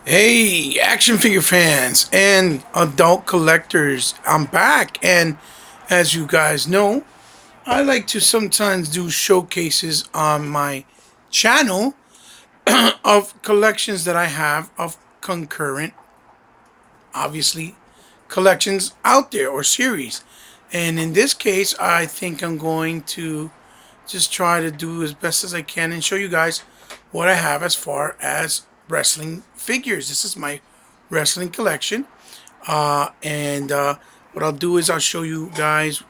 Hey, action figure fans and adult collectors, I'm back. And as you guys know, I like to sometimes do showcases on my channel of collections that I have of concurrent, obviously, collections out there or series. And in this case, I think I'm going to just try to do as best as I can and show you guys what I have as far as wrestling figures. This is my wrestling collection. And what I'll do is I'll show you guys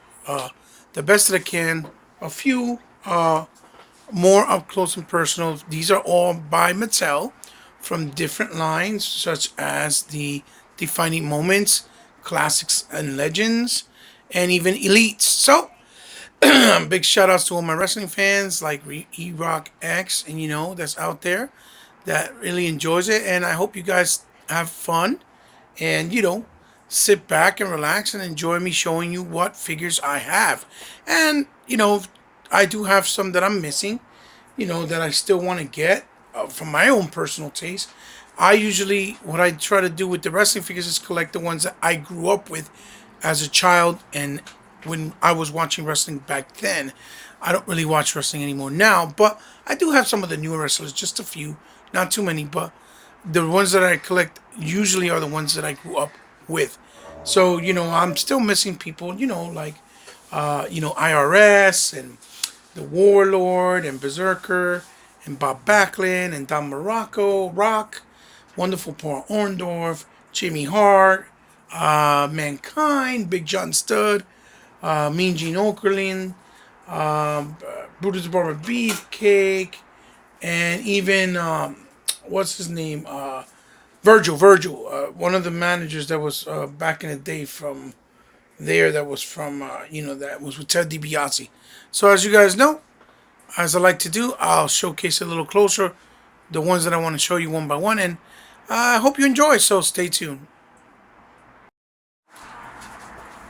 the best that I can. A few more up close and personal. These are all by Mattel from different lines, such as the Defining Moments, Classics and Legends, and even Elites. So, big shout outs to all my wrestling fans like E-Rock X and that's out there that really enjoys it. And I hope you guys have fun and sit back and relax and enjoy me showing you what figures I have. And I do have some that I'm missing, that I still want to get from my own personal taste. I usually, what I try to do with the wrestling figures is collect the ones that I grew up with as a child and when I was watching wrestling back then. I don't really watch wrestling anymore now, but I do have some of the newer wrestlers, just a few, not too many, but the ones that I collect usually are the ones that I grew up with. So, I'm still missing people, like, IRS and the Warlord and Berserker and Bob Backlund and Don Morocco, Rock, Wonderful Paul Orndorff, Jimmy Hart, Mankind, Big John Studd, Mean Gene Okerlund, Brutus Barber Beefcake, and even what's his name? Virgil, one of the managers that was back in the day from there. That was from that was with Ted DiBiase. So as you guys know, as I like to do, I'll showcase a little closer the ones that I want to show you one by one, and I hope you enjoy. So stay tuned.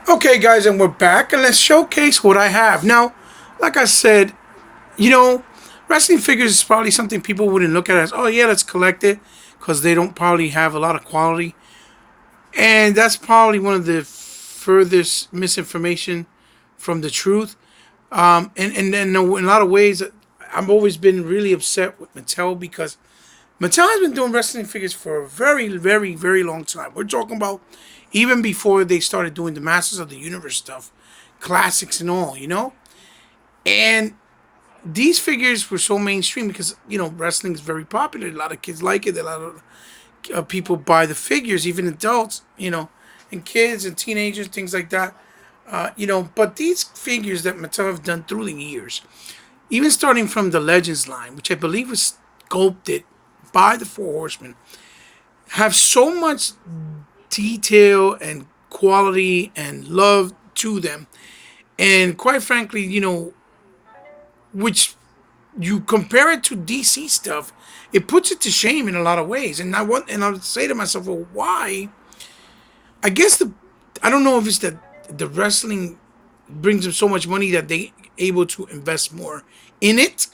Okay, guys, and we're back, and let's showcase what I have now. Like I said, you know, wrestling figures is probably something people wouldn't look at as, oh yeah, let's collect it, because they don't probably have a lot of quality. And that's probably one of the furthest misinformation from the truth. And then in a lot of ways, I've always been really upset with Mattel because Mattel has been doing wrestling figures for a very, very, very long time. We're talking about even before they started doing the Masters of the Universe stuff, classics and all. And these figures were so mainstream because wrestling is very popular. A lot of kids like it. A lot of people buy the figures, even adults, and kids and teenagers, things like that. But these figures that Mattel have done through the years, even starting from the Legends line, which I believe was sculpted by the Four Horsemen, have so much detail and quality and love to them. And quite frankly, which you compare it to DC stuff, it puts it to shame in a lot of ways. And I would say to myself, well, why? I guess I don't know if it's that the wrestling brings them so much money that they able to invest more in it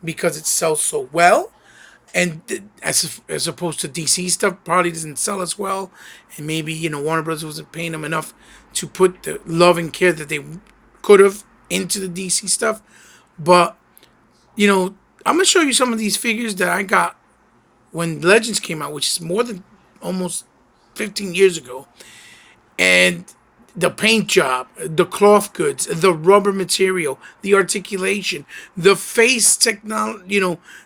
because it sells so well, and as opposed to DC stuff probably doesn't sell as well, and maybe Warner Brothers wasn't paying them enough to put the love and care that they could have into the DC stuff. But I'm gonna show you some of these figures that I got when Legends came out, which is more than almost 15 years ago. And the paint job, the cloth goods, the rubber material, the articulation, the face technology,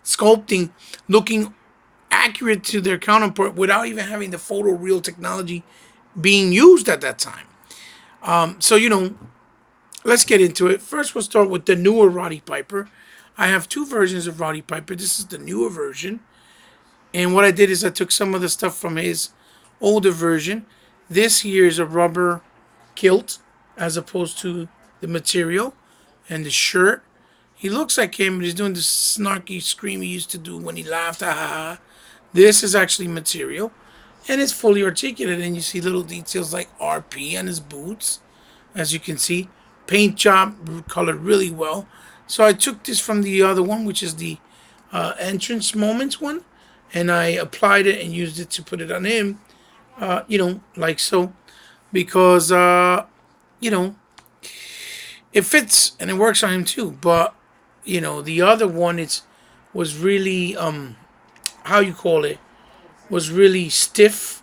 sculpting, looking accurate to their counterpart without even having the photoreal technology being used at that time. So, let's get into it. First, we'll start with the newer Roddy Piper. I have two versions of Roddy Piper. This is the newer version. And what I did is I took some of the stuff from his older version. This here is a rubber kilt as opposed to the material and the shirt. He looks like him, but he's doing the snarky scream he used to do when he laughed. Ah, ha, ha. This is actually material, and it's fully articulated. And you see little details like RP on his boots, as you can see. Paint job colored really well. So I took this from the other one, which is the entrance moments one, and I applied it and used it to put it on him. Like so, because you know it fits and it works on him too. But the other one, it's was really how you call it, was really stiff,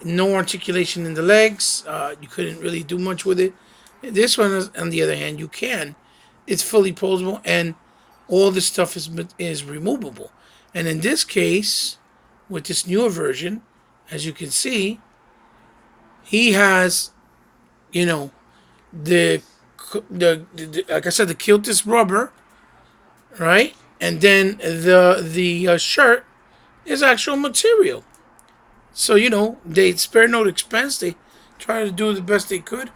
no articulation in the legs. You couldn't really do much with it. This one, on the other hand, you can. It's fully posable, and all this stuff is removable. And in this case, with this newer version, as you can see, he has, you know, the like I said, the kilt is rubber, right? And then the shirt is actual material. So they spare no expense. They try to do the best they could,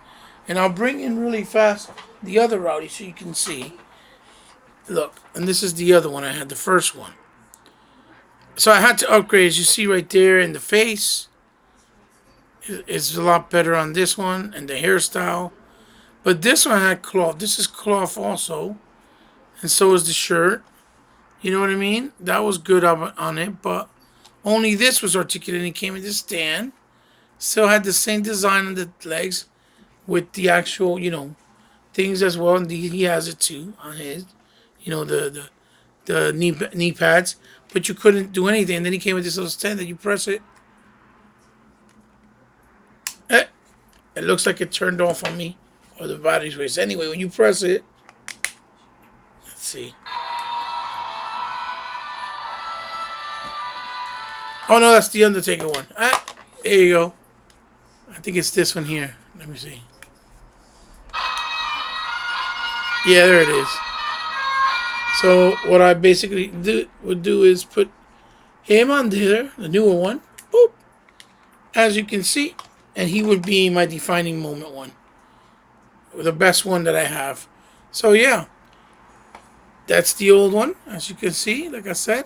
and I'll bring in really fast the other Rowdy so you can see. Look, and this is the other one. I had the first one, so I had to upgrade. As you see right there in the face, it's a lot better on this one, and the hairstyle. But this one had cloth. This is cloth also, and so is the shirt. You know what I mean? That was good on it, but only this was articulated. It came in this stand. Still had the same design on the legs with the actual, things as well. And he has it too on his, the knee pads. But you couldn't do anything. And then he came with this little stand that you press it. Eh, it looks like it turned off on me, or the battery's waste. Anyway, when you press it, let's see. Oh no, that's the Undertaker one. There you go. I think it's this one here. Let me see. Yeah, there it is. So what I basically would do is put him on there, the newer one. Boop. As you can see, and he would be my defining moment one, the best one that I have. So yeah, that's the old one. As you can see, like I said,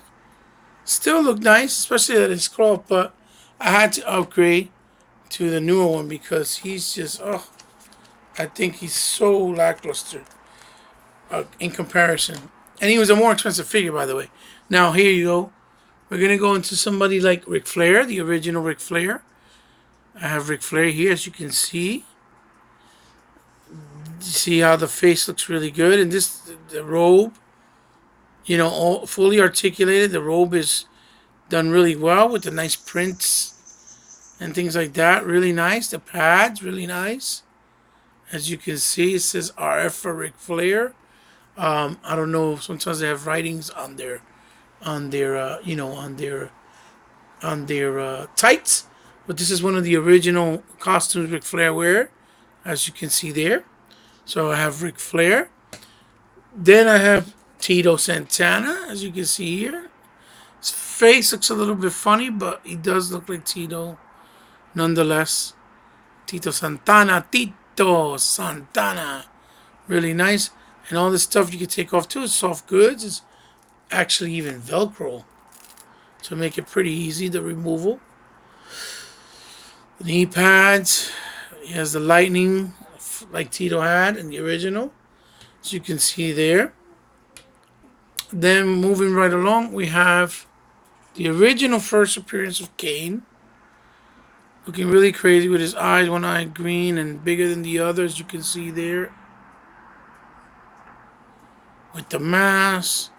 still look nice, especially that it's cloth. But I had to upgrade to the newer one because he's just I think he's so lackluster in comparison. And he was a more expensive figure, by the way. Now, here you go. We're going to go into somebody like Ric Flair, the original Ric Flair. I have Ric Flair here, as you can see. You see how the face looks really good. And the robe, all fully articulated. The robe is done really well with the nice prints and things like that. Really nice. The pads, really nice. As you can see, it says RF for Ric Flair. I don't know. Sometimes they have writings on their tights, but this is one of the original costumes Ric Flair wear, as you can see there. So I have Ric Flair. Then I have Tito Santana, as you can see here. His face looks a little bit funny, but he does look like Tito, nonetheless. Tito Santana, really nice. And all this stuff you can take off too. It's soft goods. It's actually even Velcro to make it pretty easy, the removal. The knee pads. He has the lightning like Tito had in the original, as you can see there. Then moving right along, we have the original first appearance of Kane. Looking really crazy with his eyes, one eye green and bigger than the other, as you can see there. With the mask,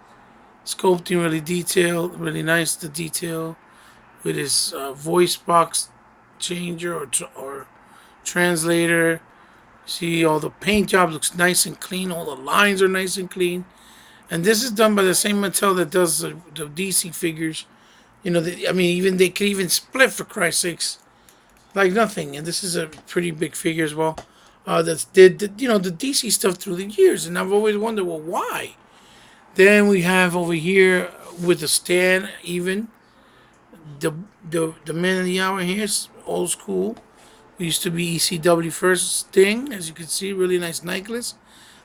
sculpting really detailed, really nice, the detail. With his voice box changer or translator. See, all the paint job looks nice and clean. All the lines are nice and clean. And this is done by the same Mattel that does the DC figures. Even they could even split, for Christ's sakes, like nothing. And this is a pretty big figure as well. That's did the DC stuff through the years, and I've always wondered, well, why? Then we have over here with the stand, even the man of the hour here is old school. We used to be ECW first thing, as you can see, really nice necklace,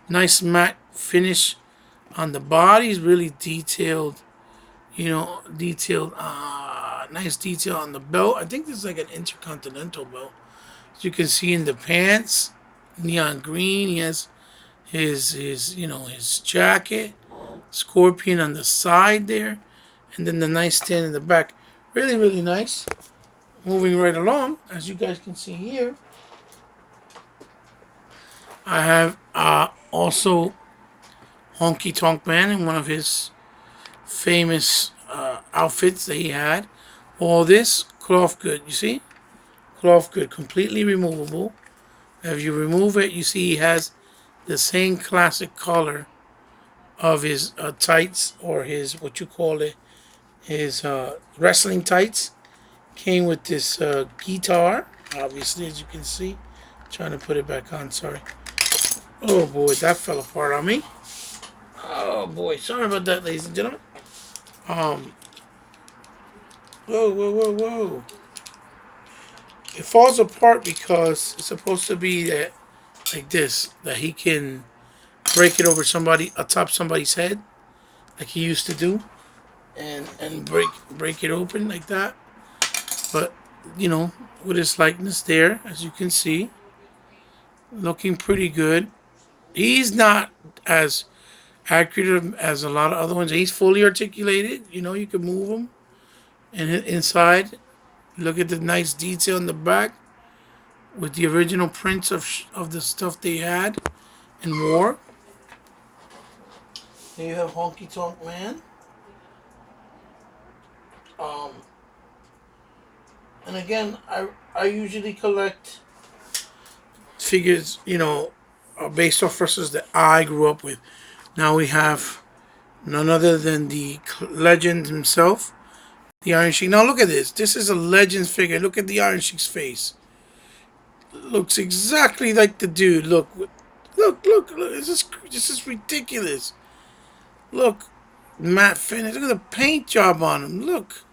nice matte finish on the body, really detailed. Nice detail on the belt. I think this is like an intercontinental belt. As you can see in the pants. Neon green. He has his jacket, scorpion on the side there, and then the nice stand in the back. Really, really nice. Moving right along, as you guys can see here, I have also Honky Tonk Man in one of his famous outfits that he had. All this cloth good, you see? Cloth good, completely removable. If you remove it, you see he has the same classic color of his tights, or his, what you call it, his wrestling tights. Came with this guitar, obviously, as you can see. Trying to put it back on, sorry. Oh boy, that fell apart on me. Oh boy, sorry about that, ladies and gentlemen. Um, whoa, whoa, whoa, whoa. It falls apart because it's supposed to be that, like this, that he can break it over somebody, atop somebody's head, like he used to do, and break it open like that. But you know, with his likeness there, as you can see, looking pretty good. He's not as accurate as a lot of other ones. He's fully articulated. You know, you can move him, and inside, look at the nice detail in the back with the original prints of the stuff they had and wore. There you have Honky Tonk Man. Um, and again, I usually collect figures, you know, based off wrestlers that I grew up with. Now we have none other than the legend himself, the Iron Sheik. Now look at this. This is a Legends figure. Look at the Iron Sheik's face. Looks exactly like the dude. Look, look, look, look. This is ridiculous. Look, matte finish. Look at the paint job on him. Look,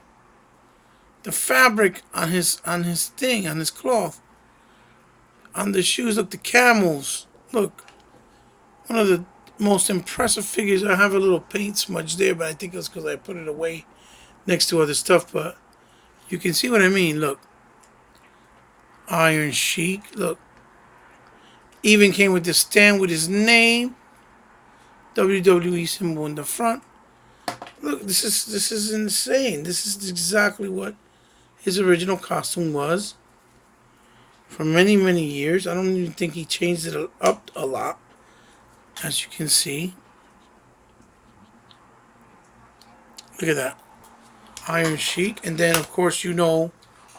the fabric on his thing, on his cloth, on the shoes. Look, the camels. Look, one of the most impressive figures. I have a little paint smudge there, but I think it's because I put it away next to other stuff. But you can see what I mean. Look, Iron Sheik. Look, even came with the stand with his name, WWE symbol in the front. Look, this is insane. This is exactly what his original costume was for many, many years. I don't even think he changed it up a lot, as you can see. Look at that. Iron Sheik. And then, of course, you know,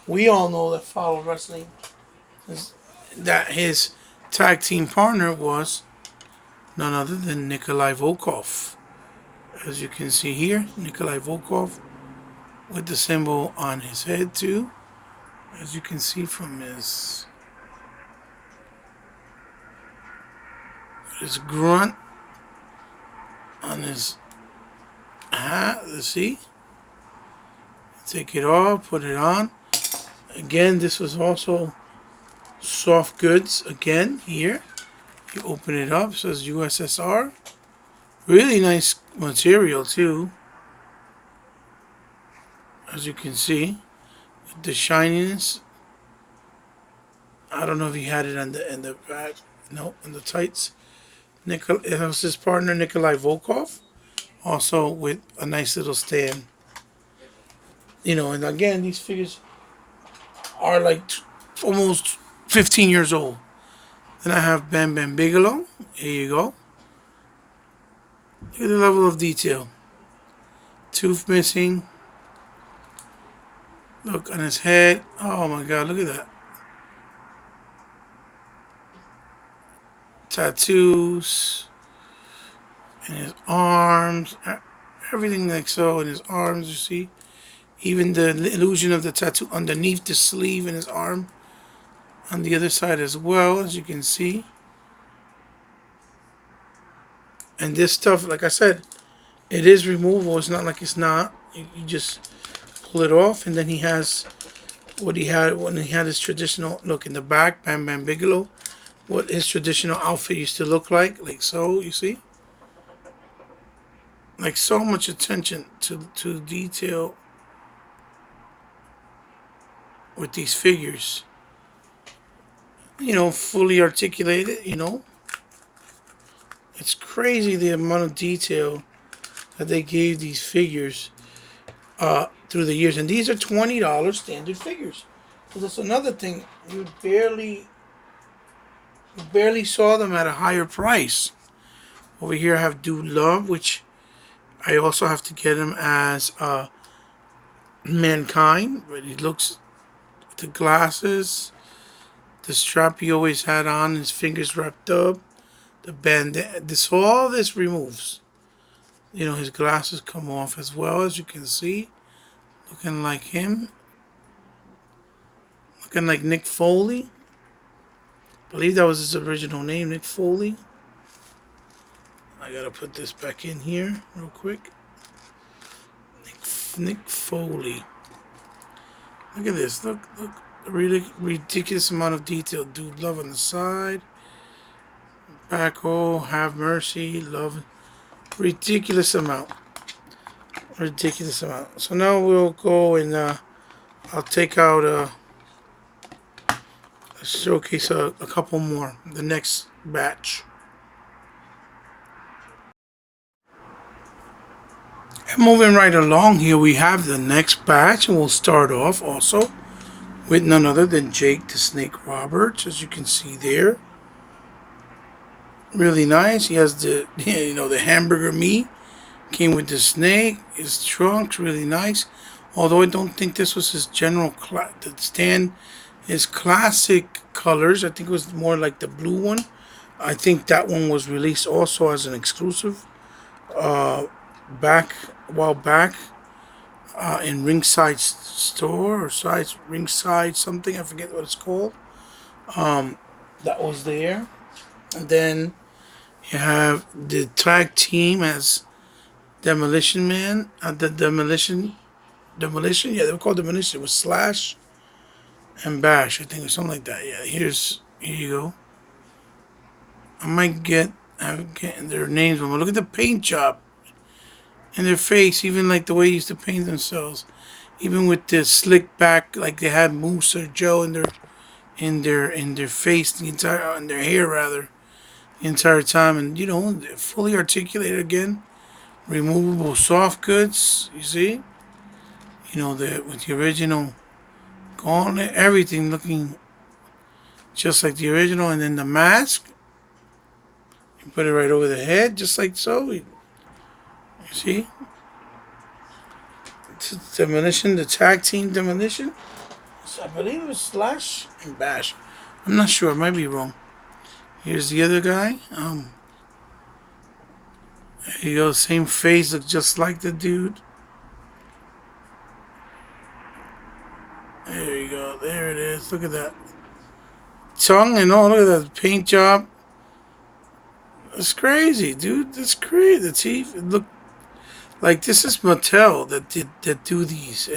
we all know that follow wrestling, that his tag team partner was none other than Nikolai Volkov. As you can see here, Nikolai Volkov with the symbol on his head too. As you can see from his grunt on his hat. Let's see. Take it off, put it on. Again, this was also soft goods. Again, here. You open it up, it says USSR. Really nice material too. As you can see. With the shininess. I don't know if he had it on the in the back. No, in the tights. It was his partner Nikolai Volkov. Also with a nice little stand. You know, and again, these figures are like almost 15 years old. Then I have Bam Bam Bigelow. Here you go. Look at the level of detail. Tooth missing. Look on his head. Oh my God, look at that. Tattoos. In his arms. Everything like so in his arms, you see. Even the illusion of the tattoo underneath the sleeve in his arm. On the other side as well, as you can see. And this stuff, like I said, it is removable. It's not like it's not. You just pull it off, and then he has what he had when he had his traditional look in the back, Bam Bam Bigelow. What his traditional outfit used to look like so, you see? Like so much attention to detail with these figures. You know, fully articulated, you know. It's crazy the amount of detail that they gave these figures. through the years. And these are $20 standard figures. So that's another thing. You barely saw them at a higher price. Over here I have Dude Love, which I also have to get him as Mankind. But he looks with the glasses, the strap he always had on, his fingers wrapped up, the bandana. All this removes. His glasses come off as well, as you can see. Looking like him. Looking like Nick Foley. I believe that was his original name, Nick Foley. I gotta put this back in here real quick. Nick Foley. Look at this. Look. Really ridiculous amount of detail. Dude Love on the side. Back, oh, have mercy. Love. Ridiculous amount. So now we'll go and I'll take out showcase a couple more. The next batch. And moving right along here, we have the next batch, and we'll start off also with none other than Jake the Snake Roberts, as you can see there. Really nice. He has the the hamburger meat. Came with the snake. His trunks, really nice. Although I don't think this was his general the stand. His classic colors. I think it was more like the blue one. I think that one was released also as an exclusive. Back in Ringside store or Ringside something. I forget what it's called. That was there. And then you have the tag team as Demolition Man. The Demolition. Yeah, they were called Demolition. It was Slash and Bash, I think, or something like that. Yeah, here you go. I'm getting their names, but look at the paint job in their face, even like the way they used to paint themselves. Even with the slick back, like they had mousse or gel in their face, in their hair rather, the entire time, and they're fully articulated again. Removable soft goods, you see. With the original gauntlet, everything looking just like the original, and then the mask. You put it right over the head, just like so. You see? Demolition, the tag team Demolition. So I believe it was Slash and Bash. I'm not sure, I might be wrong. Here's the other guy. There you go, same face, look just like the dude. There you go, there it is. Look at that. Tongue and all, look at that paint job. It's crazy, dude. That's crazy. The teeth look like this is Mattel that do these,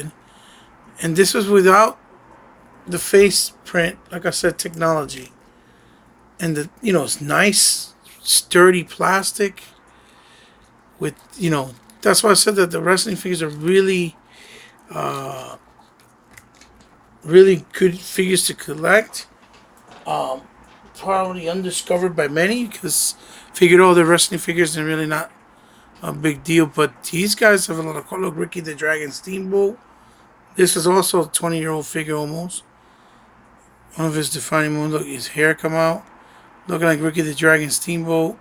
and this was without the face print, like I said, technology. And it's nice, sturdy plastic. With that's why I said that the wrestling figures are really, really good figures to collect. Probably undiscovered by many because figured all the wrestling figures are really not a big deal. But these guys have a lot of color. Look, Ricky the Dragon Steamboat. This is also a 20-year-old figure almost. One of his defining moves. Look, his hair come out, looking like Ricky the Dragon Steamboat.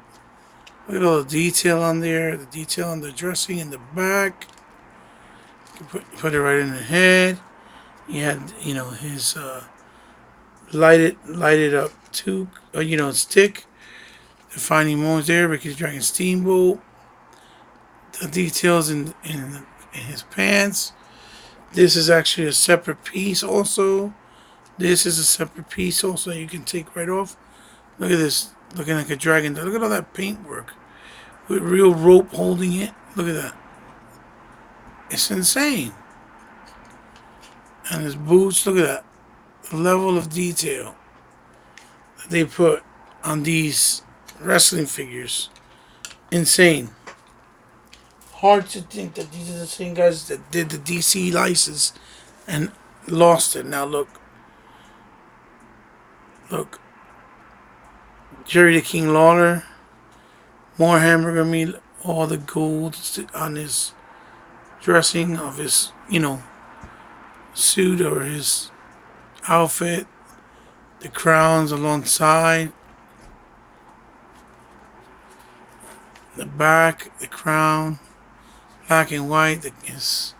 Look at all the detail on there. The detail on the dressing in the back. You can put it right in the head. He had his lighted up too. Stick. Defining moments there. Ricky the Dragon Steamboat. The details in his pants. This is actually a separate piece also. This is a separate piece also you can take right off. Look at this. Looking like a dragon. Look at all that paintwork. With real rope holding it. Look at that. It's insane. And his boots. Look at that. The level of detail that they put on these wrestling figures. Insane. Hard to think that these are the same guys that did the DC license and lost it. Now look. Look. Jerry the King Lawler. More hamburger meat. All the gold on his dressing of his, suit or his outfit. The crowns alongside. The back, the crown, black and white, his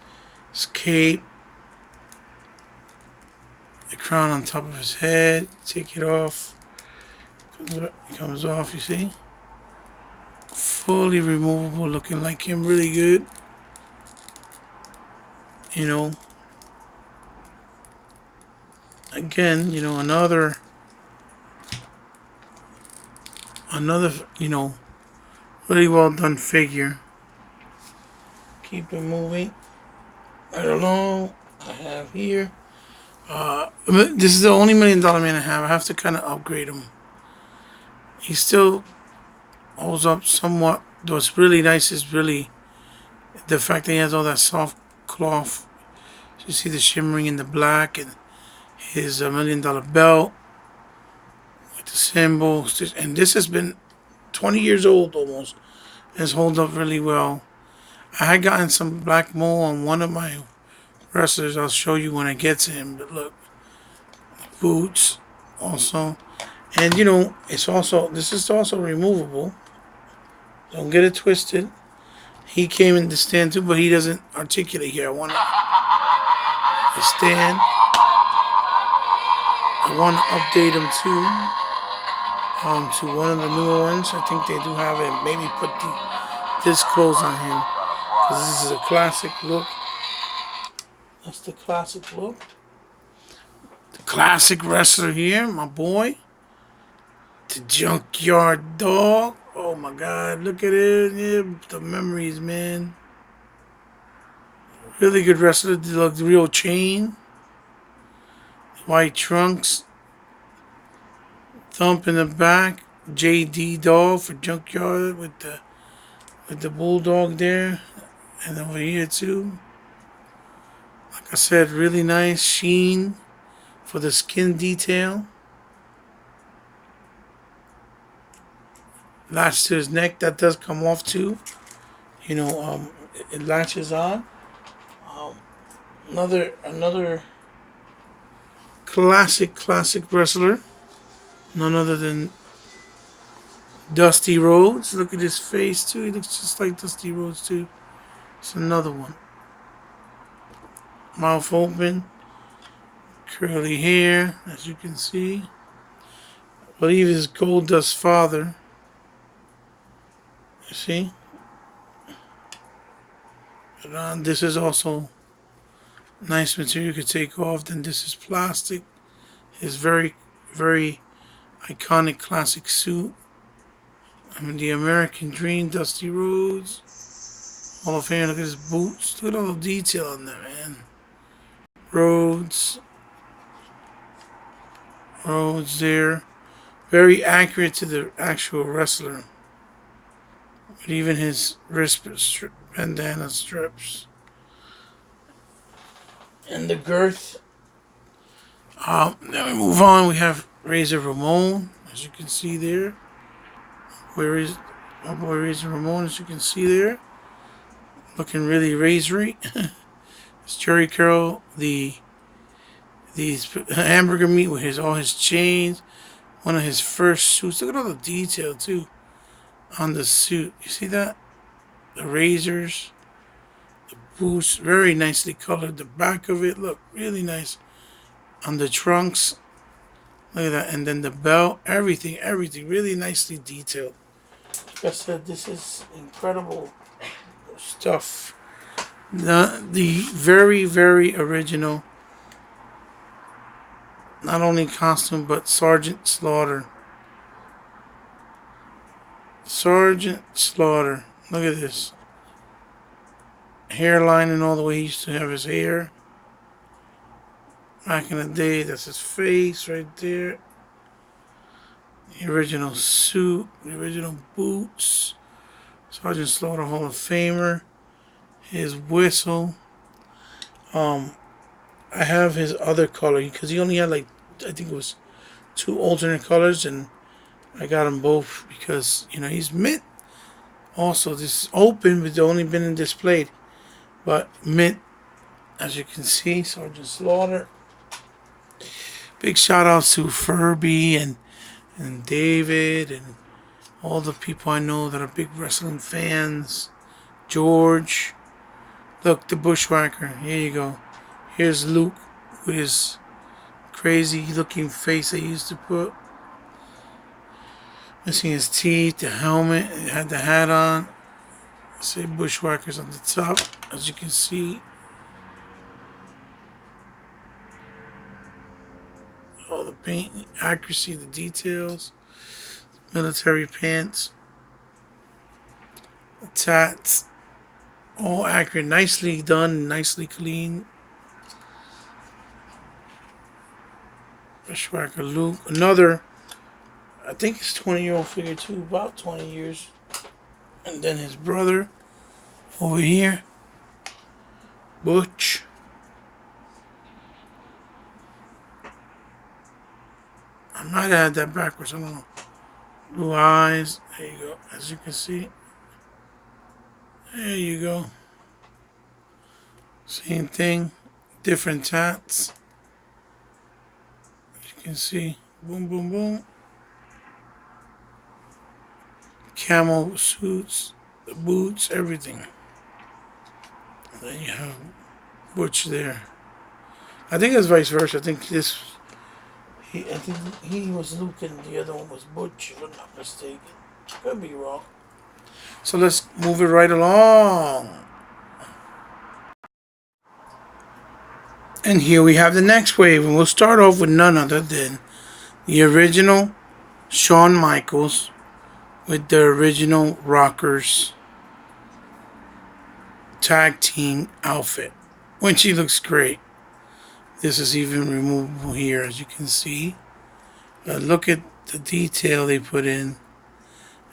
cape, the crown on top of his head. Take it off. It comes off, you see? Fully removable, looking like him, really good. Again, another, really well done figure. Keep it moving. Right along. I have here. This is the only $1 million man I have. I have to kind of upgrade him. He still holds up somewhat. What's really nice is really the fact that he has all that soft cloth. You see the shimmering in the black and his $1 million belt with the symbols. And this has been 20 years old almost. It's held up really well. I had gotten some black mold on one of my wrestlers. I'll show you when I get to him. But look, boots also. And this is also removable. Don't get it twisted. He came in the stand too, but he doesn't articulate here. I want to stand. I want to update him to one of the newer ones. I think they do have it. Maybe put this clothes on him, because this is a classic look. That's the classic look. The classic wrestler here, my boy. The Junkyard Dog. Oh my God, look at it. Yeah, the memories, man. Really good wrestler. The real chain. White trunks. Thump in the back. JD Dog for Junkyard with the bulldog there. And over here too. Like I said, really nice sheen for the skin detail. Latch to his neck, that does come off too. It latches on. Another classic wrestler. None other than Dusty Rhodes. Look at his face too. He looks just like Dusty Rhodes too. It's another one. Mouth open. Curly hair, as you can see. I believe his Goldust father. You see? And this is also nice material you could take off. Then this is plastic. His very, very iconic classic suit. The American Dream, Dusty Rhodes. Hall of Fame, look at his boots. Look at all the detail on there, man. Rhodes there. Very accurate to the actual wrestler. But even his wrist bandana strips. And the girth. Then we move on. We have Razor Ramon, as you can see there. Where is my boy Razor Ramon, as you can see there. Looking really razory. It's Jerry Curl, these hamburger meat with all his chains. One of his first suits. Look at all the detail too on the suit. You see that? The razors, the boots, very nicely colored. The back of it, look, really nice. On the trunks, look at that. And then the belt, everything, really nicely detailed. Like I said, this is incredible stuff. The very, very original, not only costume, but Sergeant Slaughter. Sergeant Slaughter. Look at this. Hairline and all the way he used to have his hair. Back in the day, that's his face right there. The original suit, the original boots. Sergeant Slaughter, Hall of Famer. His whistle. I have his other color because he only had I think it was 2 alternate colors, and I got them both because he's mint. Also, this is open, but it's only been displayed. But mint, as you can see, Sergeant Slaughter. Big shout outs to Furby and David and all the people I know that are big wrestling fans. George. Look, the Bushwhacker. Here you go. Here's Luke with his crazy looking face they used to put. Missing his teeth, the helmet, it had the hat on. Say Bushwhackers on the top, as you can see. All the paint, the accuracy, the details. Military pants. The tats. All accurate, nicely done, nicely clean. Bushwhacker Luke. Another, I think it's 20-year-old figure too, about 20 years. And then his brother over here, Butch. I might have had that backwards, I don't know. Blue eyes, there you go, as you can see. There you go. Same thing, different tats. As you can see, boom, boom, boom. Camo suits, the boots, everything. And then you have Butch there. I think it's vice versa. I think he was Luke and the other one was Butch, if I'm not mistaken. Could be wrong. So let's move it right along. And here we have the next wave, and we'll start off with none other than the original Shawn Michaels with the original Rockers tag team outfit, which he looks great. This is even removable here, as you can see. But look at the detail they put in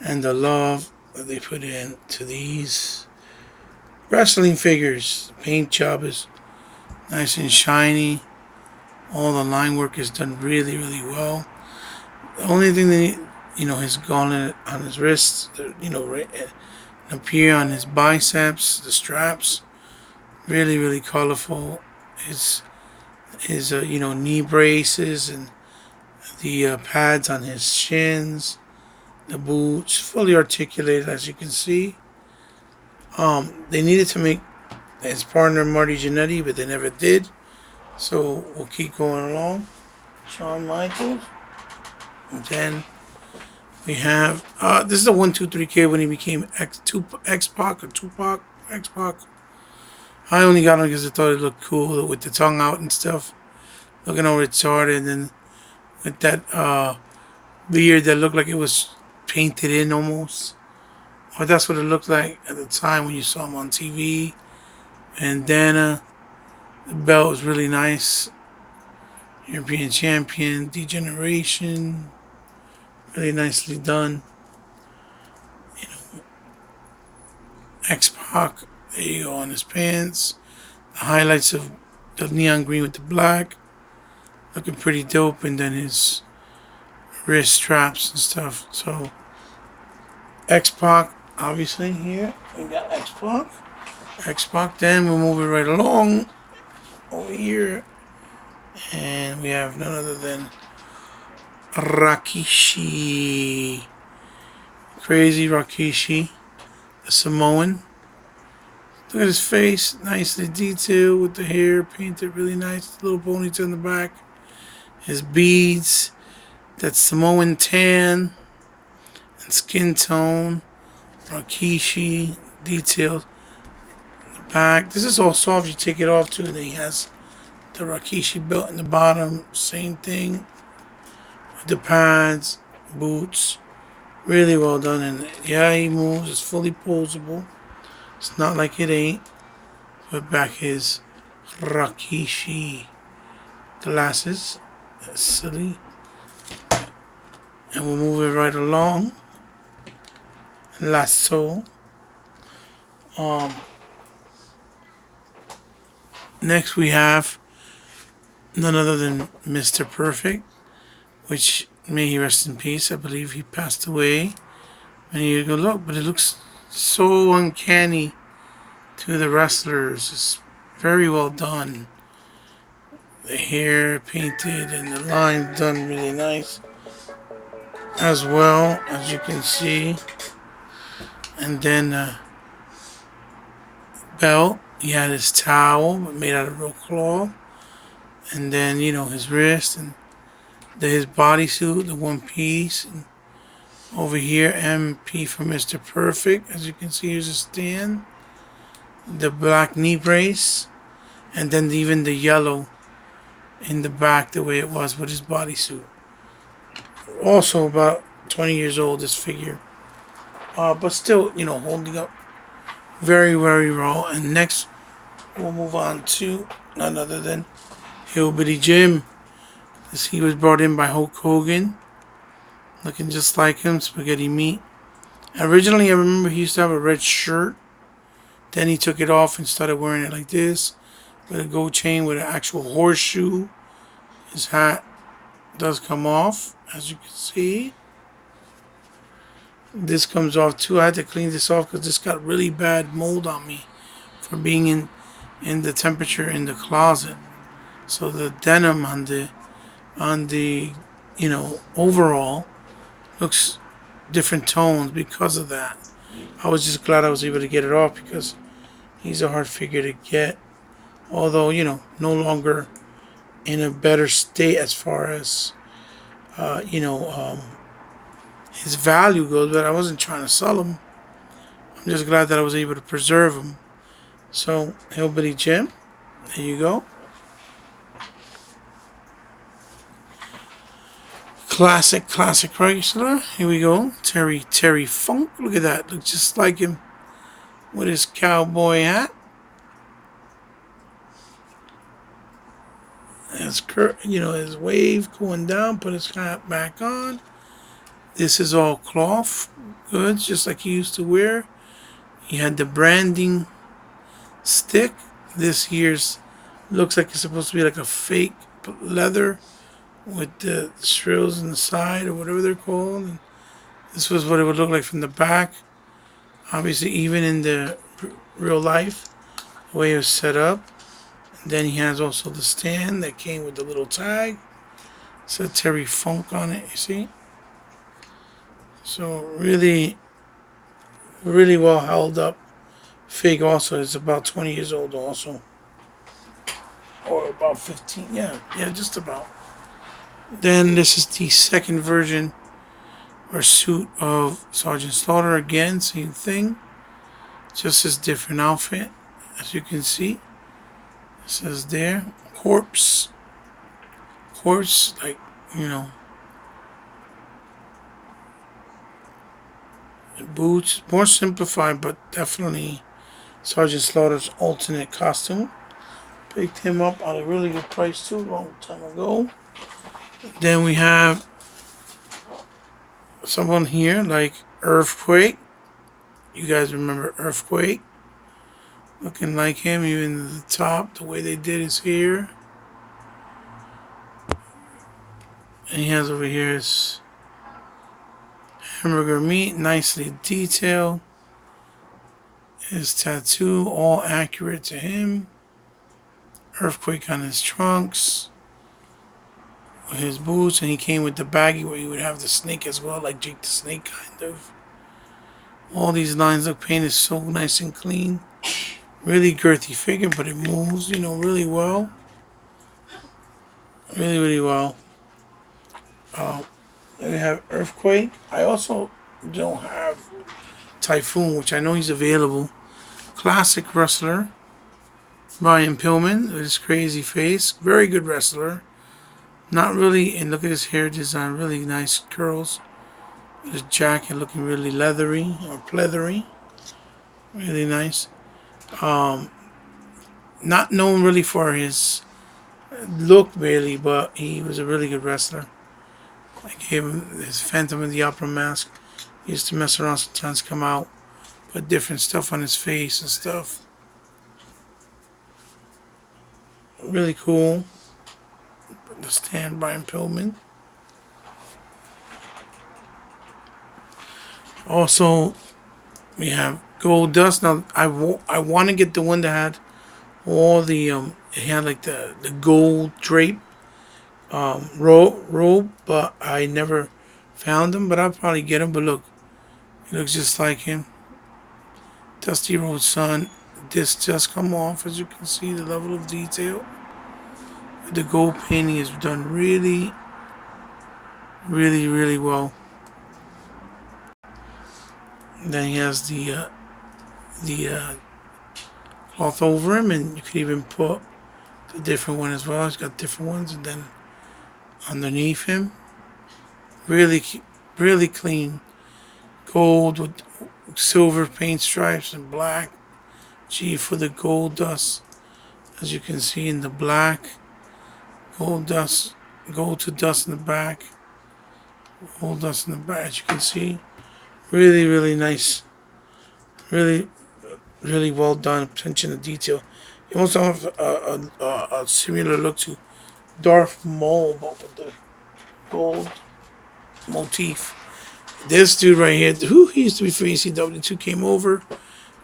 and the love that they put in to these wrestling figures. The paint job is nice and shiny. All the line work is done really, really well. The only thing that his gauntlet on his wrists, up here on his biceps, the straps, really, really colorful. His knee braces and the pads on his shins, the boots, fully articulated, as you can see. They needed to make his partner Marty Jannetty, but they never did. So we'll keep going along. Shawn Michaels. And then we have, this is the 1-2-3 kid when he became X-Pac or Tupac. X-Pac. I only got him because I thought it looked cool with the tongue out and stuff. Looking all retarded, and then with that beard that looked like it was painted in almost. Or that's what it looked like at the time when you saw him on TV. Bandana. The belt was really nice. European champion, degeneration. Really nicely done. X-Pac, there you go, on his pants. The highlights of the neon green with the black. Looking pretty dope. And then his wrist straps and stuff. So, X-Pac, obviously, here. We got X-Pac. X-Pac, then we'll move it right along. Over here. And we have none other than Rikishi. Crazy Rikishi. The Samoan. Look at his face. Nicely detailed with the hair painted really nice. Little ponytail in the back. His beads. That Samoan tan. And skin tone. Rikishi. Detailed. The back. This is all soft. You take it off too. Then he has the Rikishi belt in the bottom. Same thing. With the pads. Boots. Really well done. And yeah, he moves. It's fully posable. It's not like it ain't. Put back his Rikishi glasses. That's silly. And we'll move it right along. Lasso. Next we have none other than Mr. Perfect, which may he rest in peace. I believe he passed away many years ago. Look, but it looks so uncanny to the wrestlers. It's very well done. The hair painted and the lines done really nice as well, as you can see. And then belt, he had his towel made out of real cloth. And then, his wrist and his bodysuit, the one piece. And over here, MP for Mr. Perfect. As you can see, here's a stand. The black knee brace. And then even the yellow in the back, the way it was with his bodysuit. Also about 20 years old, this figure. But still, holding up very, very raw. And next, we'll move on to none other than Hillbilly Jim. He was brought in by Hulk Hogan. Looking just like him, spaghetti meat. Originally, I remember he used to have a red shirt. Then he took it off and started wearing it like this. With a gold chain with an actual horseshoe. His hat does come off, as you can see. This comes off too. I had to clean this off because this got really bad mold on me for being in the temperature in the closet. So the denim on the overall looks different tones because of that. I was just glad I was able to get it off because he's a hard figure to get. Although, no longer in a better state as far as, his value goes, but I wasn't trying to sell him. I'm just glad that I was able to preserve him. So, Hillbilly Jim, there you go. Classic wrestler. Here we go. Terry Funk. Look at that. Looks just like him with his cowboy hat. His wave going down, put his hat back on. This is all cloth goods, just like he used to wear. He had the branding stick. This here's looks like it's supposed to be like a fake leather with the shrills on the side or whatever they're called. And this was what it would look like from the back. Obviously, even in the real life, the way it was set up. Then he has also the stand that came with the little tag. It said Terry Funk on it, you see? So really, really well held up fig also. It's about 20 years old also. Or about 15, yeah, just about. Then this is the second version or suit of Sergeant Slaughter. Again, same thing. Just his different outfit, as you can see. It says there, corpse, like, boots, more simplified, but definitely Sergeant Slaughter's alternate costume. Picked him up at a really good price too, long time ago. Then we have someone here like Earthquake. You guys remember Earthquake? Looking like him, even the top, the way they did his hair. And he has over here his hamburger meat, nicely detailed. His tattoo, all accurate to him. Earthquake on his trunks. His boots, and he came with the baggie where he would have the snake as well, like Jake the Snake, kind of. All these lines look painted so nice and clean. Really girthy figure, but it moves, really well. Really, really well. Then we have Earthquake. I also don't have Typhoon, which I know he's available. Classic wrestler. Brian Pillman with his crazy face. Very good wrestler. Not really, and look at his hair design. Really nice curls. His jacket looking really leathery or pleathery. Really nice. Not known really for his look really, but he was a really good wrestler. I gave him his Phantom of the Opera mask. He used to mess around sometimes, come out, put different stuff on his face and stuff. Really cool. The stand, Brian Pillman. Also, we have Gold Dust. Now I want to get the one that had all the it had like the gold drape robe, but I never found him. But I'll probably get him. But look, he looks just like him. Dusty Road Sun. This just come off, as you can see, the level of detail. The gold painting is done really, really, really well. And then he has the cloth over him, and you could even put the different one as well. He's got different ones, and then underneath him, really, really clean gold with silver paint stripes and black. G for the gold dust, as you can see in the black. Gold dust, gold to dust in the back. Gold dust in the back, as you can see. Really, really nice. Really, really well done. Attention to detail. You also have a similar look to Darth Maul, but with the gold motif. This dude right here, who he used to be for ECW, 2 came over.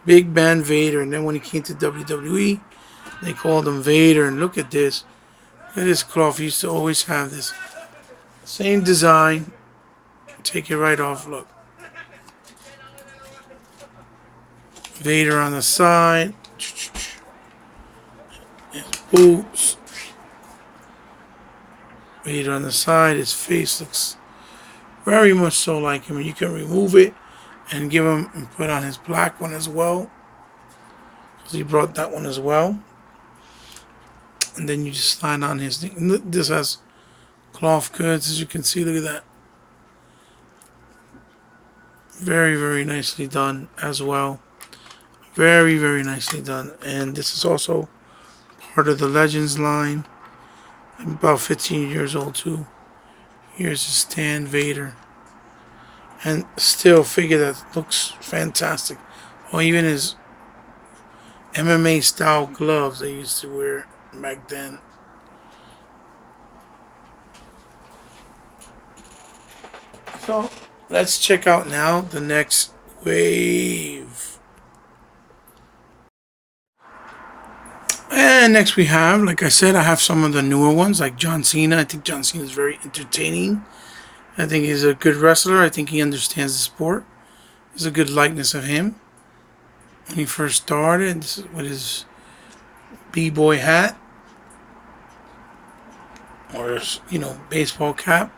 Big Man Vader, and then when he came to WWE, they called him Vader. And look at this. Look at this cloth. He used to always have this same design. Take it right off. Look. Vader on the side. His boots. Vader on the side. His face looks very much so like him. You can remove it and give him and put on his black one as well. So he brought that one as well. And then you just slide on his thing. This has cloth goods, as you can see. Look at that. Very, very nicely done as well. Very, very nicely done. And this is also part of the Legends line. I'm about 15 years old too. Here's his Stan Vader. And still figure that looks fantastic. Or even his MMA style gloves they used to wear back then. So let's check out now the next wave. And next we have, like I said, I have some of the newer ones like John Cena. I think John Cena is very entertaining. I think he's a good wrestler. I think he understands the sport. There's a good likeness of him. When he first started, with his b-boy hat. Or his, baseball cap.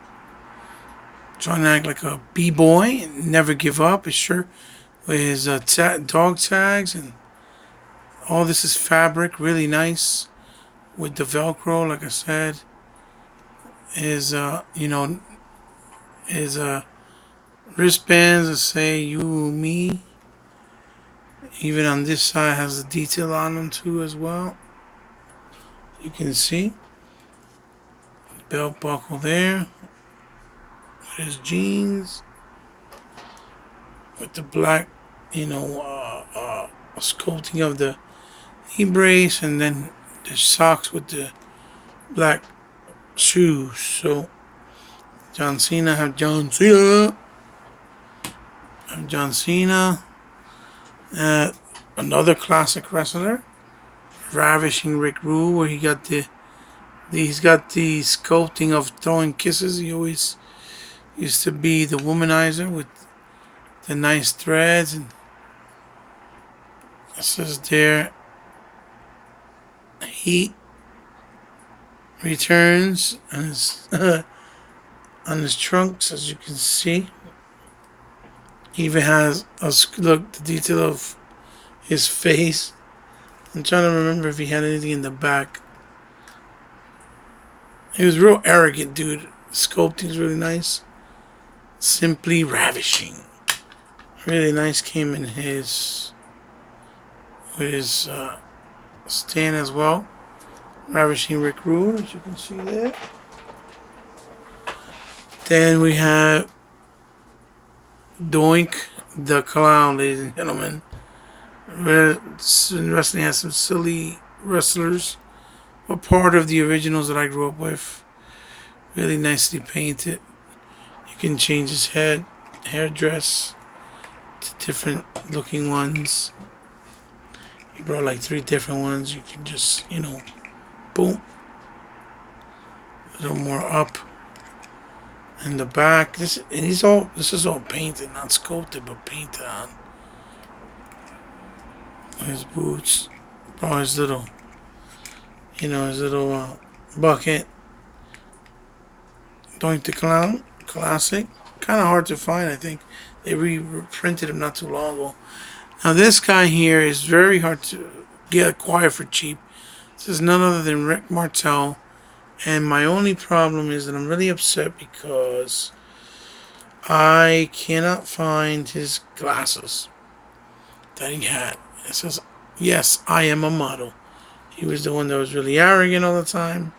Trying to act like a b-boy and never give up. His shirt with his dog tags. And all this is fabric. Really nice. With the Velcro, like I said. His, his wristbands that say you, me. Even on this side has a detail on them too as well. You can see. Belt buckle there. With his jeans. With the black, sculpting of the knee brace. And then the socks with the black shoes. So John Cena, have John Cena. Another classic wrestler, Ravishing Rick Rude, where he's got the sculpting of throwing kisses. He always used to be the womanizer with the nice threads, and it says there, Heat returns on his on his trunks, as you can see. He even has look the detail of his face. I'm trying to remember if he had anything in the back. He was real arrogant, dude. Sculpting's really nice. Simply ravishing. Really nice. Came in his with his stand as well. Ravishing Rick Rude, as you can see there. Then we have Doink the Clown, ladies and gentlemen. Wrestling has some silly wrestlers, but part of the originals that I grew up with. Really nicely painted. You can change his hairdress different looking ones. He brought like 3 different ones. You can just, boom, a little more up in the back. This is all painted, not sculpted, but painted on. His boots, brought his little, bucket. Doink the Clown, classic. Kind of hard to find, I think. They reprinted him not too long ago. Now this guy here is very hard to acquire for cheap. This is none other than Rick Martel. And my only problem is that I'm really upset because I cannot find his glasses that he had. It says, yes, I am a model. He was the one that was really arrogant all the time.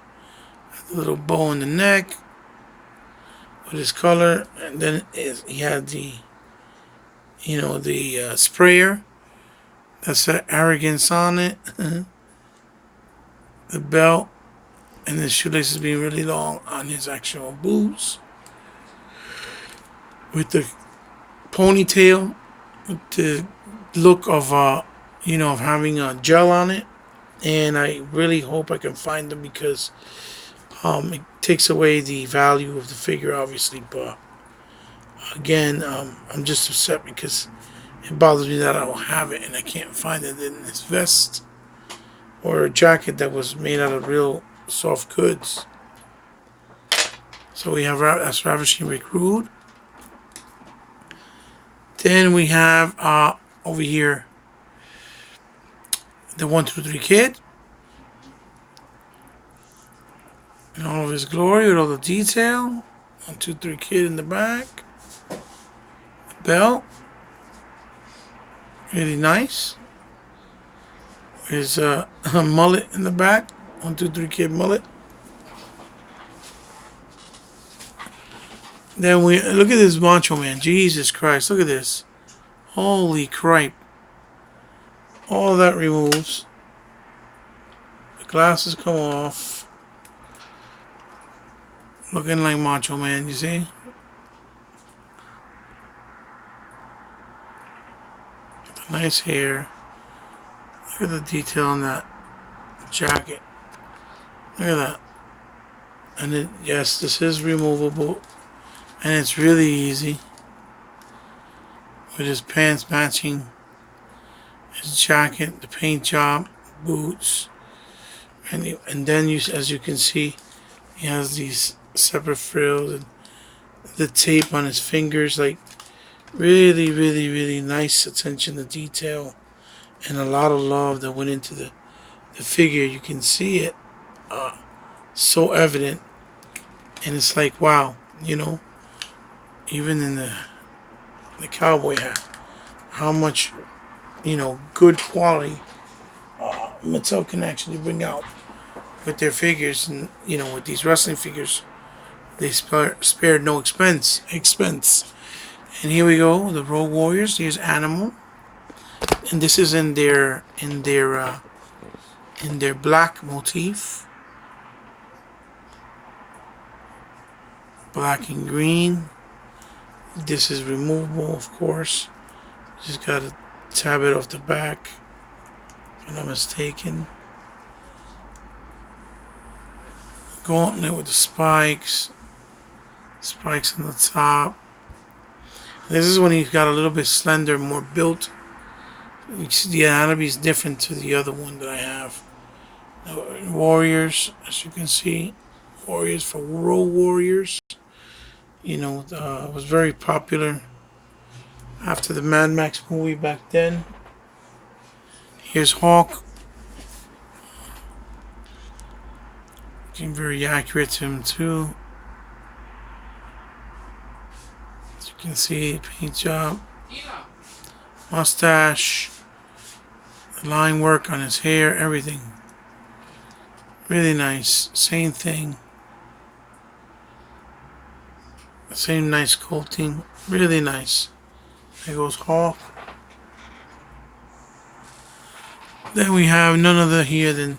Had the little bow in the neck with his color. And then he had the, sprayer. That's that arrogance on it. The belt. And the shoelaces being really long on his actual boots. With the ponytail. With the look of, of having a gel on it. And I really hope I can find them because it takes away the value of the figure, obviously. But again, I'm just upset because it bothers me that I don't have it and I can't find it in this vest or a jacket that was made out of real soft goods. So we have that's Ravishing Rick Rude. Then we have over here the 1-2-3 Kid in all of his glory with all the detail. 1-2-3 Kid in the back. The belt, really nice. His a mullet in the back. 1-2-3 Kid mullet. Then we look at this Macho Man. Jesus Christ, look at this. Holy cripe. All that removes. The glasses come off. Looking like Macho Man, you see? The nice hair. Look at the detail on that jacket. Look at that. And it, yes, this is removable. And it's really easy. With his pants matching his jacket, the paint job, boots. And then, as you can see, he has these separate frills and the tape on his fingers. Like, really, really, really nice attention to detail. And a lot of love that went into the figure. You can see it so evident. And it's like, wow, even in the cowboy hat, how much, good quality Mattel can actually bring out with their figures. And, with these wrestling figures, they spared no expense. And here we go, the Road Warriors. Here's Animal. And this is in their black motif, black and green. This is removable, of course. Just gotta tab it off the back, if I'm not mistaken. Gauntlet with the spikes on the top. This is when he's got a little bit slender, more built. The anatomy is different to the other one that I have. Warriors, as you can see, Warriors for Road Warriors. It was very popular after the Mad Max movie back then. Here's Hawk. Looking very accurate to him too. As you can see, paint job, mustache, the line work on his hair, everything. Really nice. Same thing. Same nice sculpting. Really nice. There goes Hawk. Then we have none other here than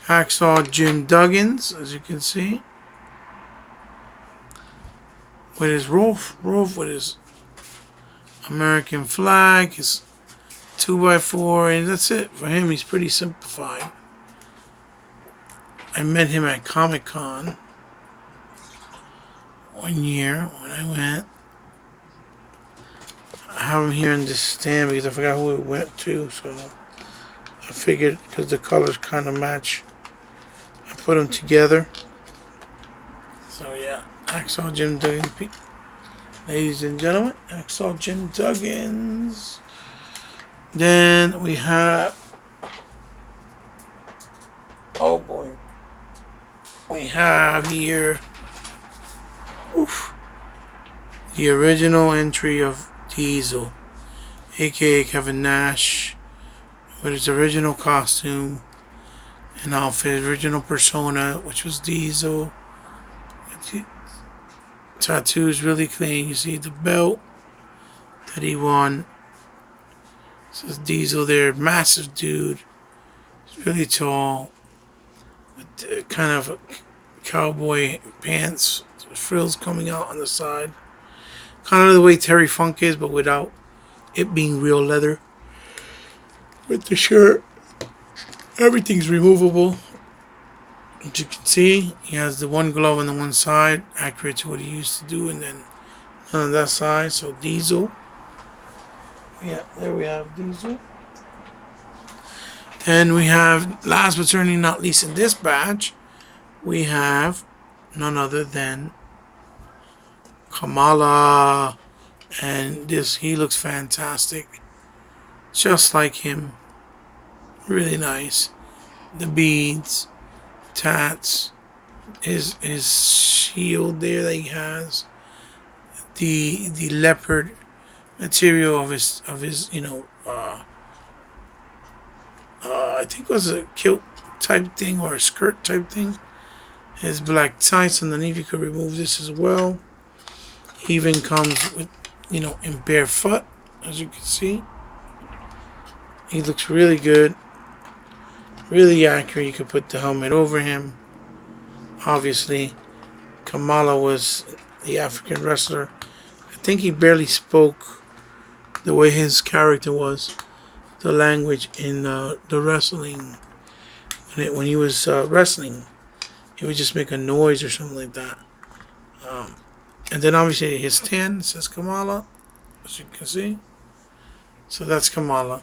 Hacksaw Jim Duggins, as you can see. With his Rolf with his American flag, his 2x4, and that's it. For him, he's pretty simplified. I met him at Comic-Con one year when I went. I have him here in this stand because I forgot who it went to, so I figured because the colors kind of match, I put them together. So yeah, Axel Jim Duggins, ladies and gentlemen, Axel Jim Duggins. Then we have, oh boy, we have here, the original entry of Diesel, aka Kevin Nash, with his original costume and outfit, original persona, which was Diesel. Tattoos really clean. You see the belt that he won. It says Diesel there, massive dude. He's really tall, with kind of cowboy pants, frills coming out on the side. Kind of the way Terry Funk is, but without it being real leather. With the shirt, everything's removable. As you can see, he has the one glove on the one side, accurate to what he used to do, and then on that side. So Diesel. Yeah, there we have Diesel. Then we have, last but certainly not least in this batch, we have none other than Kamala. And he looks fantastic. Just like him. Really nice. The beads, tats, his shield there that he has, the leopard material of his I think it was a kilt type thing or a skirt type thing. His black tights underneath, you could remove this as well. He even comes with, in barefoot, as you can see. He looks really good. Really accurate. You could put the helmet over him. Obviously, Kamala was the African wrestler. I think he barely spoke the way his character was, the language in the wrestling. When he was wrestling, he would just make a noise or something like that. And then obviously his stand says Kamala, as you can see. So that's Kamala.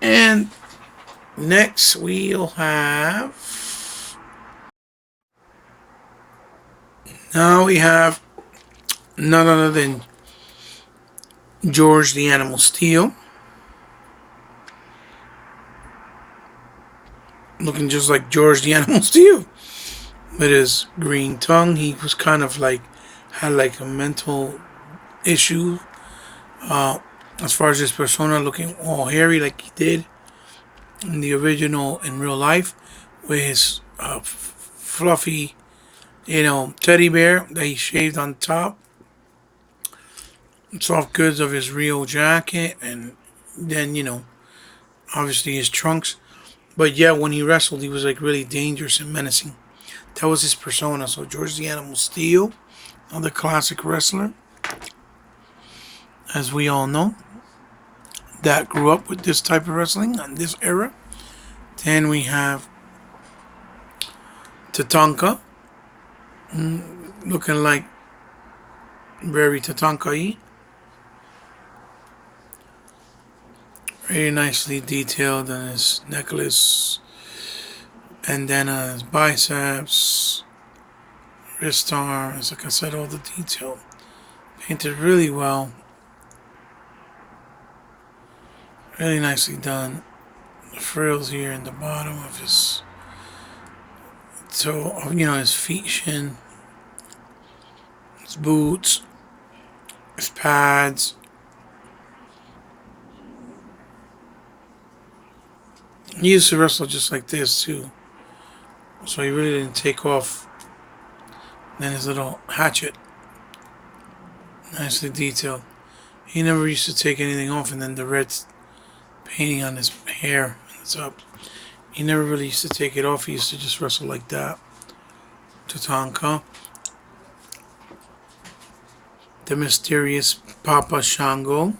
And next we'll have, now we have none other than George the Animal Steel. Looking just like George the Animal Steel. With his green tongue, he was kind of like, had like a mental issue. As far as his persona, looking all hairy like he did in the original in real life, with his fluffy, teddy bear that he shaved on top. Soft goods of his real jacket, and then, obviously his trunks. But yeah, when he wrestled, he was like really dangerous and menacing. That was his persona. So George the Animal Steel, another classic wrestler, as we all know, that grew up with this type of wrestling in this era. Then we have Tatanka, looking like very Tatanka-y. Very nicely detailed on his necklace, bandana, his biceps, wrist arms. Like I said, all the detail. Painted really well. Really nicely done. The frills here in the bottom of his toe, his feet, shin, his boots, his pads. He used to wrestle just like this too, so he really didn't take off. Then his little hatchet, nicely detailed. He never used to take anything off, and then the red painting on his hair on the top. He never really used to take it off. He used to just wrestle like that. Tatanka. The mysterious Papa Shango.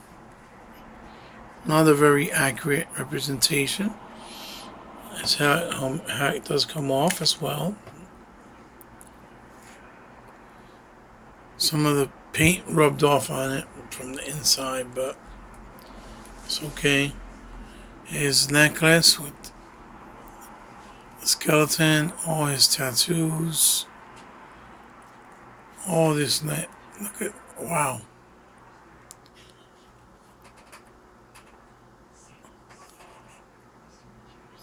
Another very accurate representation. That's how it does come off as well. Some of the paint rubbed off on it from the inside, but it's okay. His necklace with the skeleton, all his tattoos, all this net. Look at, wow.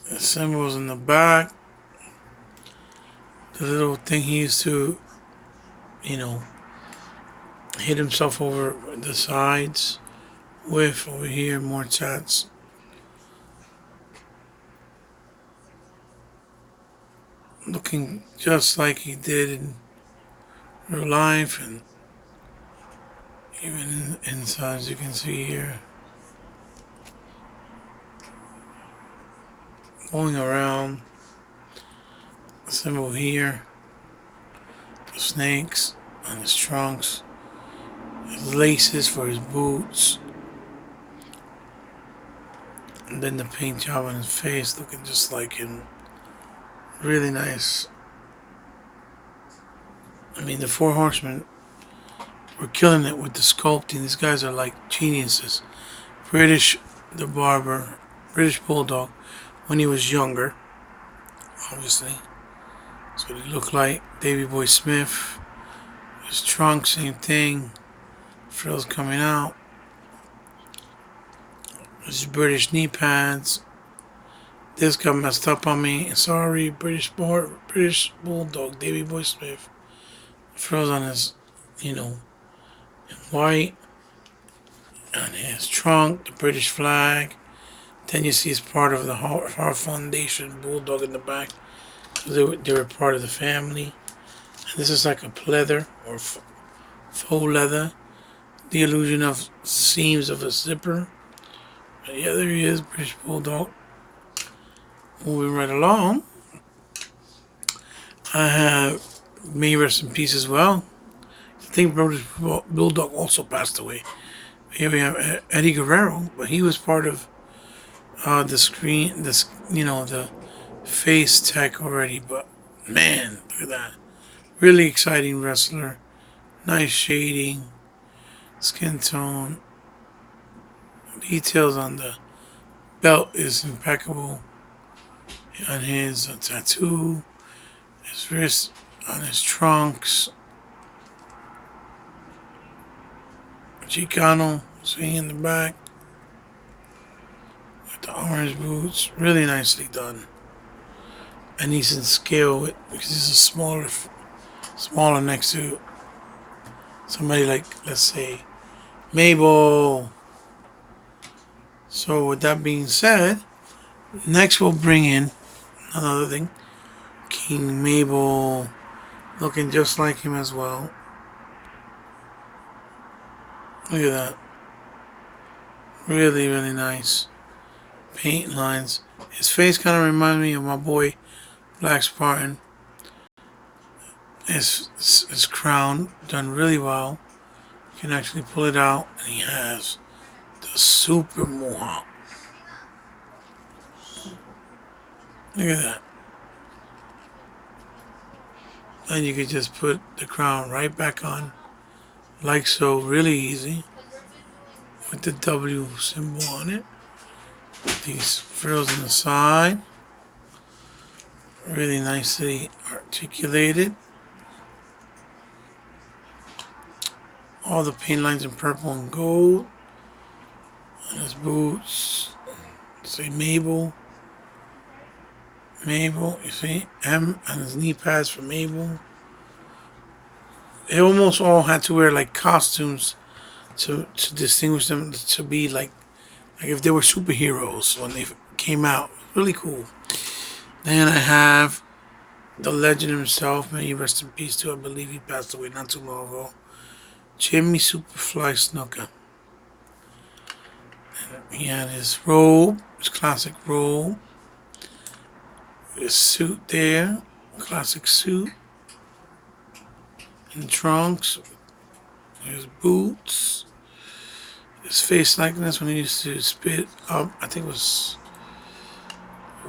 The symbols in the back. The little thing he used to, you know, hit himself over the sides with. Over here, more tats. Looking just like he did in real life, and even inside, as you can see here. Going around, the symbol here, the snakes on his trunks, his laces for his boots, and then the paint job on his face looking just like him. Really nice. I mean, the Four Horsemen were killing it with the sculpting. These guys are like geniuses. British, the barber, British Bulldog, when he was younger, obviously. That's what he looked like. Davy Boy Smith, his trunk, same thing. Frills coming out. His British knee pads. This got messed up on me. Sorry, British Bulldog, Davy Boy Smith. Frills on his, in white. On his trunk, the British flag. Then you see it's part of the Heart Foundation Bulldog in the back. They were part of the family. And this is like a pleather or faux leather. The illusion of seams of a zipper. But yeah, there he is, British Bulldog. Moving right along. I have May Rest in Peace as well. I think British Bulldog also passed away. Here we have Eddie Guerrero, but he was part of the screen, the face tech already. But man, look at that. Really exciting wrestler. Nice shading, skin tone. Details on the belt is impeccable. On his tattoo, his wrist, on his trunks. Chicano, see in the back. With the orange boots. Really nicely done. And he's in scale because he's a smaller next to somebody like, let's say, Mabel. So with that being said, next we'll bring in another thing. King Mabel, looking just like him as well. Look at that. Really, really nice. Paint lines. His face kind of reminds me of my boy Black Spartan. His crown done really well. You can actually pull it out, and he has the super mohawk. Look at that. And you could just put the crown right back on, like so, really easy, with the W symbol on it. These frills on the side, really nicely articulated. All the paint lines in purple and gold. On his boots, say Mabel. Mabel, you see, M on his knee pads for Mabel. They almost all had to wear like costumes to distinguish them, to be like if they were superheroes when they came out. Really cool. Then I have the legend himself, may he rest in peace too. I believe he passed away not too long ago. Jimmy Superfly Snuka. And he had his robe, his classic robe. His suit there, classic suit. And trunks, His boots. His face likeness when he used to spit up, I think it was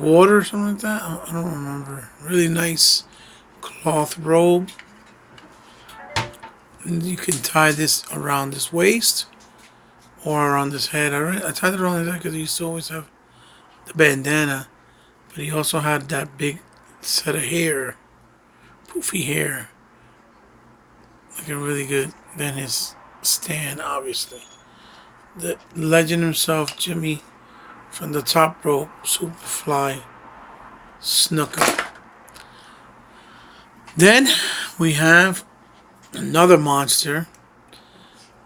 water or something like that. I don't remember. Really nice cloth robe. And you can tie this around his waist or around his head. I tied it around his head because he used to always have the bandana. But he also had that big set of hair, poofy hair. Looking really good. Then his stand, obviously. The legend himself, Jimmy, from the top rope, Superfly Snooker. Then we have another monster,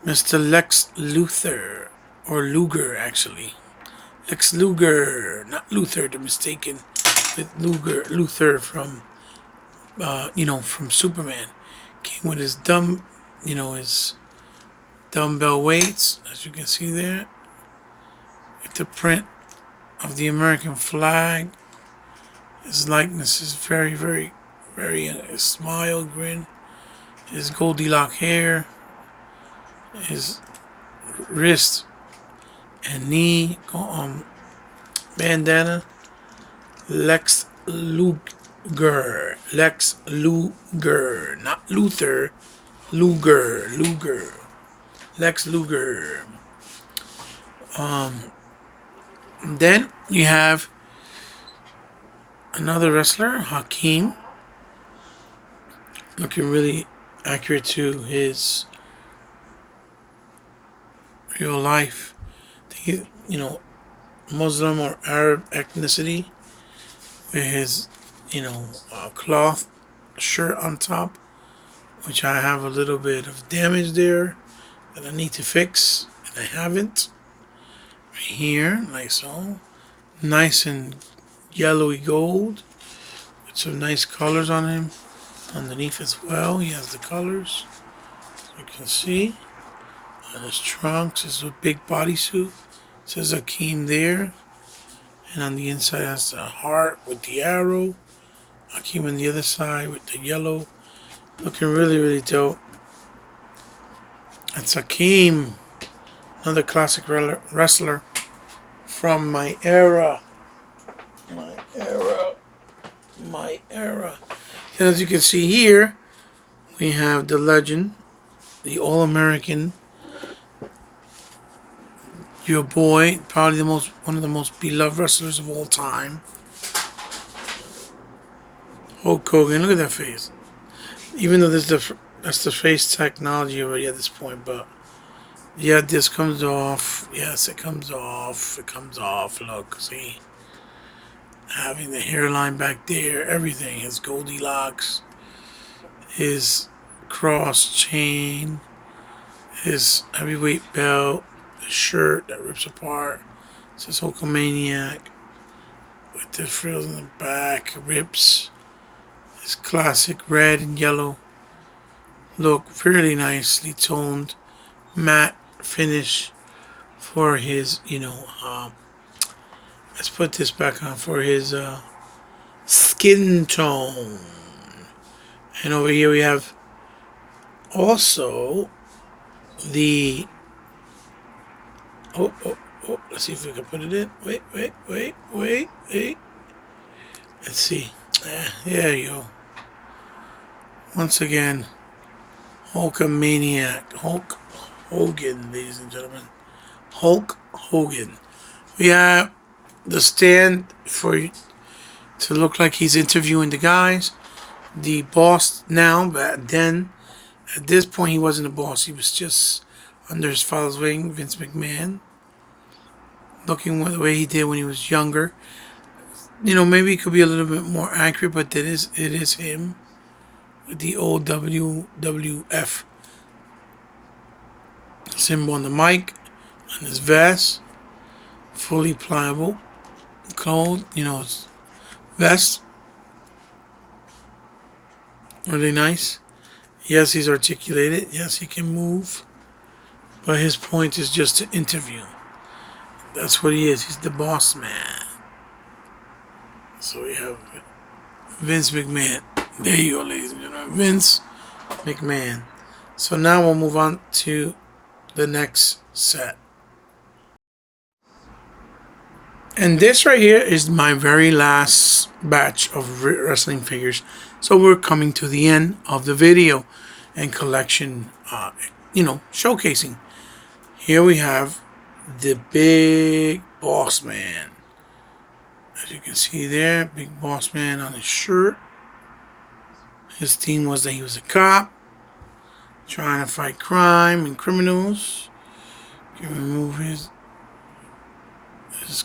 Mr. Lex Luthor, or Luger actually. Lex Luger, not Luthor, to mistaken with Luthor from, from Superman. Came with his his dumbbell weights, as you can see there, with the print of the American flag. His likeness is very, very, very, his smile, grin, his Goldilocks hair, his wrist and knee bandana. Lex Luger. Lex Luger. Not Luther. Luger. Lex Luger. Then you have another wrestler, Hakeem. Looking really accurate to his real life. Muslim or Arab ethnicity with his, cloth shirt on top, which I have a little bit of damage there that I need to fix, and I haven't. Right here, like so. Nice and yellowy gold with some nice colors on him. Underneath as well, he has the colors. You can see. On his trunks is a big bodysuit. It says Akeem there. And on the inside has the heart with the arrow. Akeem on the other side with the yellow. Looking really, really dope. That's Akeem. Another classic wrestler from my era. My era. And as you can see here, we have the legend, the All-American, your boy, probably one of the most beloved wrestlers of all time, Hulk Hogan. Look at that face. Even though that's the face technology already at this point, but yeah, this comes off. Yes, it comes off. It comes off. Look, see, having the hairline back there, everything. His Goldilocks, his cross chain, his heavyweight belt, the shirt that rips apart. It says Hulkamaniac with the frills in the back, rips. His classic red and yellow look, fairly nicely toned, matte finish for his, let's put this back on for his skin tone. And over here we have also the let's see if we can put it in. Wait. Let's see. There you go. Once again, Hulkamaniac. Hulk Hogan, ladies and gentlemen. Hulk Hogan. We have the stand to look like he's interviewing the guys. The boss now, but then at this point he wasn't a boss. He was just under his father's wing, Vince McMahon. Looking the way he did when he was younger. Maybe it could be a little bit more accurate, but it is him with the old WWF symbol on the mic, on his vest, fully pliable clothes, it's vest. Really nice. Yes, he's articulated. Yes, he can move. But his point is just to interview. That's what he is. He's the boss man. So we have Vince McMahon. There you go, ladies and gentlemen. Vince McMahon. So now we'll move on to the next set. And this right here is my very last batch of wrestling figures. So we're coming to the end of the video and collection, showcasing. Here we have the Big Boss Man. As you can see there, Big Boss Man on his shirt. His theme was that he was a cop trying to fight crime and criminals. You can remove his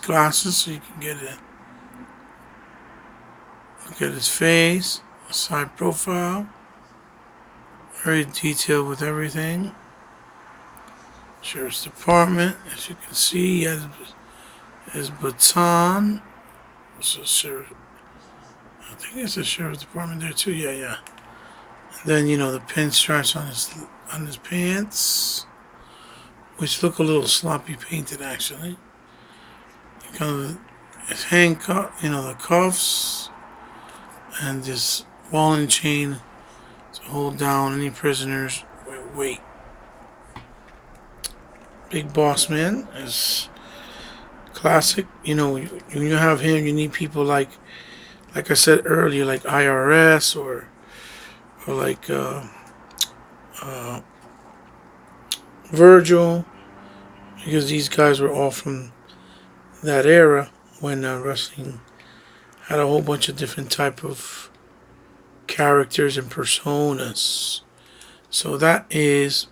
glasses so you can get a look at his face, a side profile. Very detailed with everything. Sheriff's Department, as you can see, he has his baton. So sheriff, I think it's the Sheriff's Department there too. Yeah. And then the pinstripes on his pants, which look a little sloppy painted actually. Kind of his handcuff, the cuffs, and this ball and chain to hold down any prisoners with weight. Big Boss Man is classic. When you have him, you need people like I said earlier, like IRS or like Virgil, because these guys were all from that era when wrestling had a whole bunch of different type of characters and personas. So that is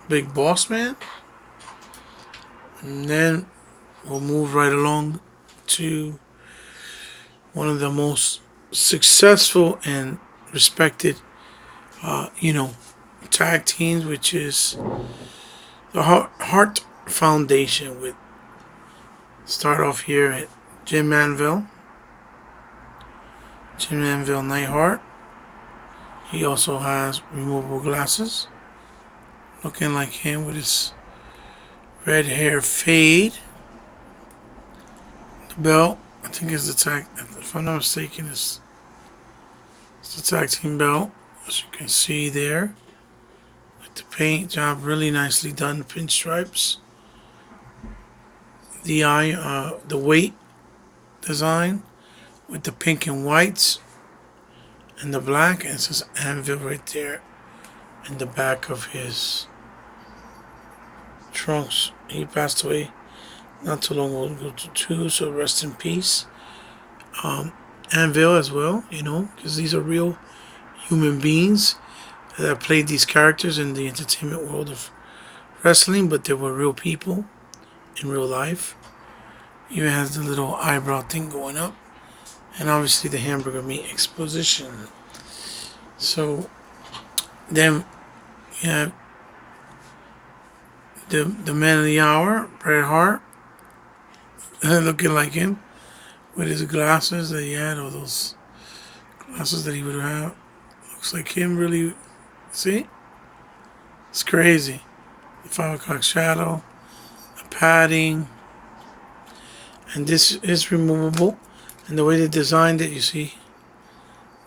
Big Boss Man. And then we'll move right along to one of the most successful and respected, tag teams, which is the Hart Foundation. With start off here at Jim Manville Neidhart. He also has removable glasses, looking like him with his red hair fade. The belt, I think is the tag, if I'm not mistaken, it's the tag team belt, as you can see there. With the paint job really nicely done, pinstripes. The weight design with the pink and whites and the black, and it says Anvil right there in the back of his trunks. He passed away not too long ago too, so rest in peace. Anvil as well, because these are real human beings that played these characters in the entertainment world of wrestling, but they were real people in real life. Even has the little eyebrow thing going up, and obviously the hamburger meat exposition. So then you have the man of the hour, Bret Hart, looking like him with his glasses that he had, or those glasses that he would have. Looks like him, really. See? It's crazy. The 5 o'clock shadow, the padding, and this is removable. And the way they designed it, you see,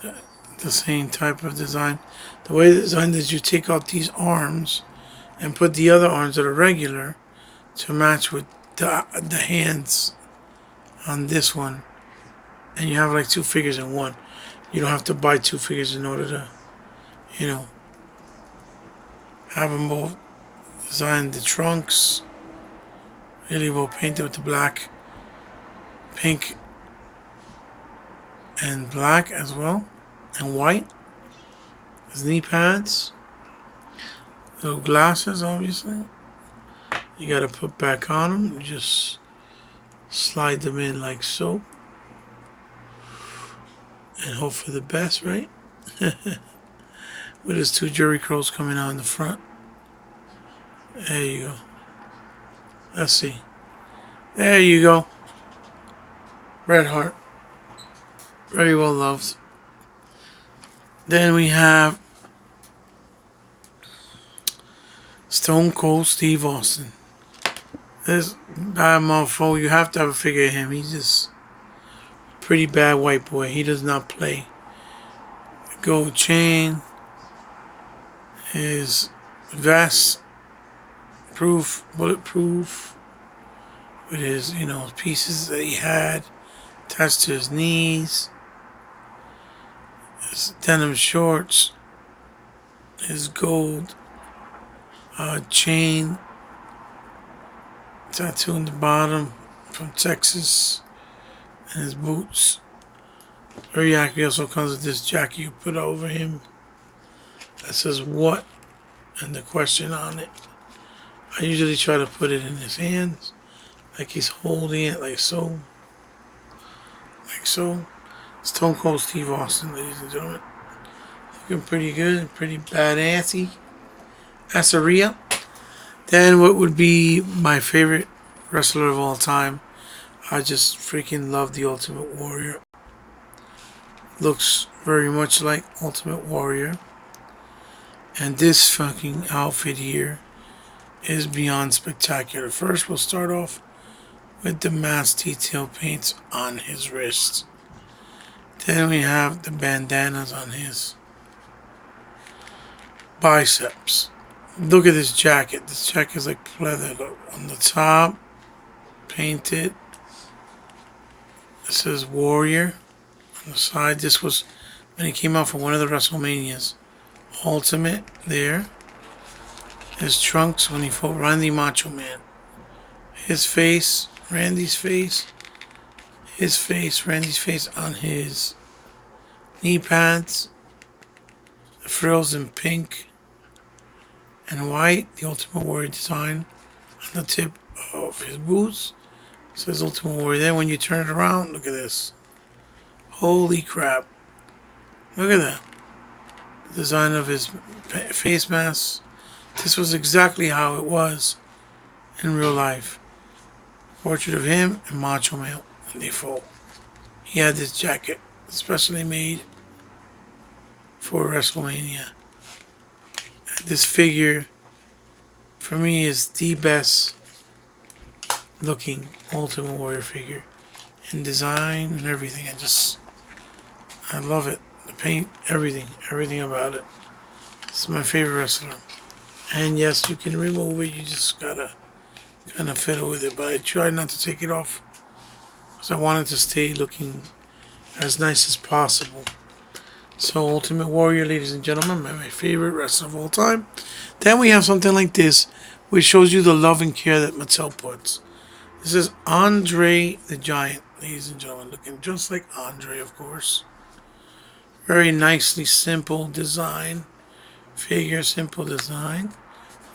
the same type of design. The way they designed it is you take out these arms and put the other arms that are regular to match with the hands on this one. And you have like 2 figures in one. You don't have to buy 2 figures in order to, have them both designed. The trunks, really well painted with the black, pink, and black as well, and white. His knee pads, little glasses, obviously. You gotta put back on them. You just slide them in like so, and hope for the best, right? With his 2 Jerry curls coming out in the front. There you go. Let's see. There you go. Bret Hart. Very well loved. Then we have Stone Cold Steve Austin. This bad motherfucker, you have to have a figure of him. He's just pretty bad white boy. He does not play. The gold chain. his vest, bulletproof, with his, pieces that he had attached to his knees, his denim shorts, his gold chain tattoo in the bottom from Texas, and his boots. Very accurate. He also comes with this jacket you put over him that says "what" and the question on it. I usually try to put it in his hands, like he's holding it, like so. Like so. Stone Cold Steve Austin, ladies and gentlemen. Looking pretty good, pretty badassy. Asseria. Then what would be my favorite wrestler of all time? I just freaking love the Ultimate Warrior. Looks very much like Ultimate Warrior. And this fucking outfit here is beyond spectacular. First, we'll start off with the mass detail paints on his wrists. Then we have the bandanas on his biceps. Look at this jacket. This jacket is like leather. On the top, painted. It says Warrior. On the side, this was when he came out for one of the WrestleManias. Ultimate there. His trunks when he fought Randy Macho Man. His face, Randy's face. His face, Randy's face on his knee pads. The frills in pink and white. The Ultimate Warrior design on the tip of his boots. It says Ultimate Warrior. Then when you turn it around, look at this. Holy crap. Look at that. The design of his face mask. This was exactly how it was in real life. Portrait of him and Macho Man when they fought. He had this jacket specially made for WrestleMania. This figure, for me, is the best looking Ultimate Warrior figure in design and everything. I love it. The paint, everything about it. This is my favorite wrestler. And yes, you can remove it. You just gotta kind of fiddle with it. But I try not to take it off because I want it to stay looking as nice as possible. So Ultimate Warrior, ladies and gentlemen, my favorite wrestler of all time. Then we have something like this, which shows you the love and care that Mattel puts. This is Andre the Giant, ladies and gentlemen, looking just like Andre, of course. Very nicely simple design. Figure, simple design,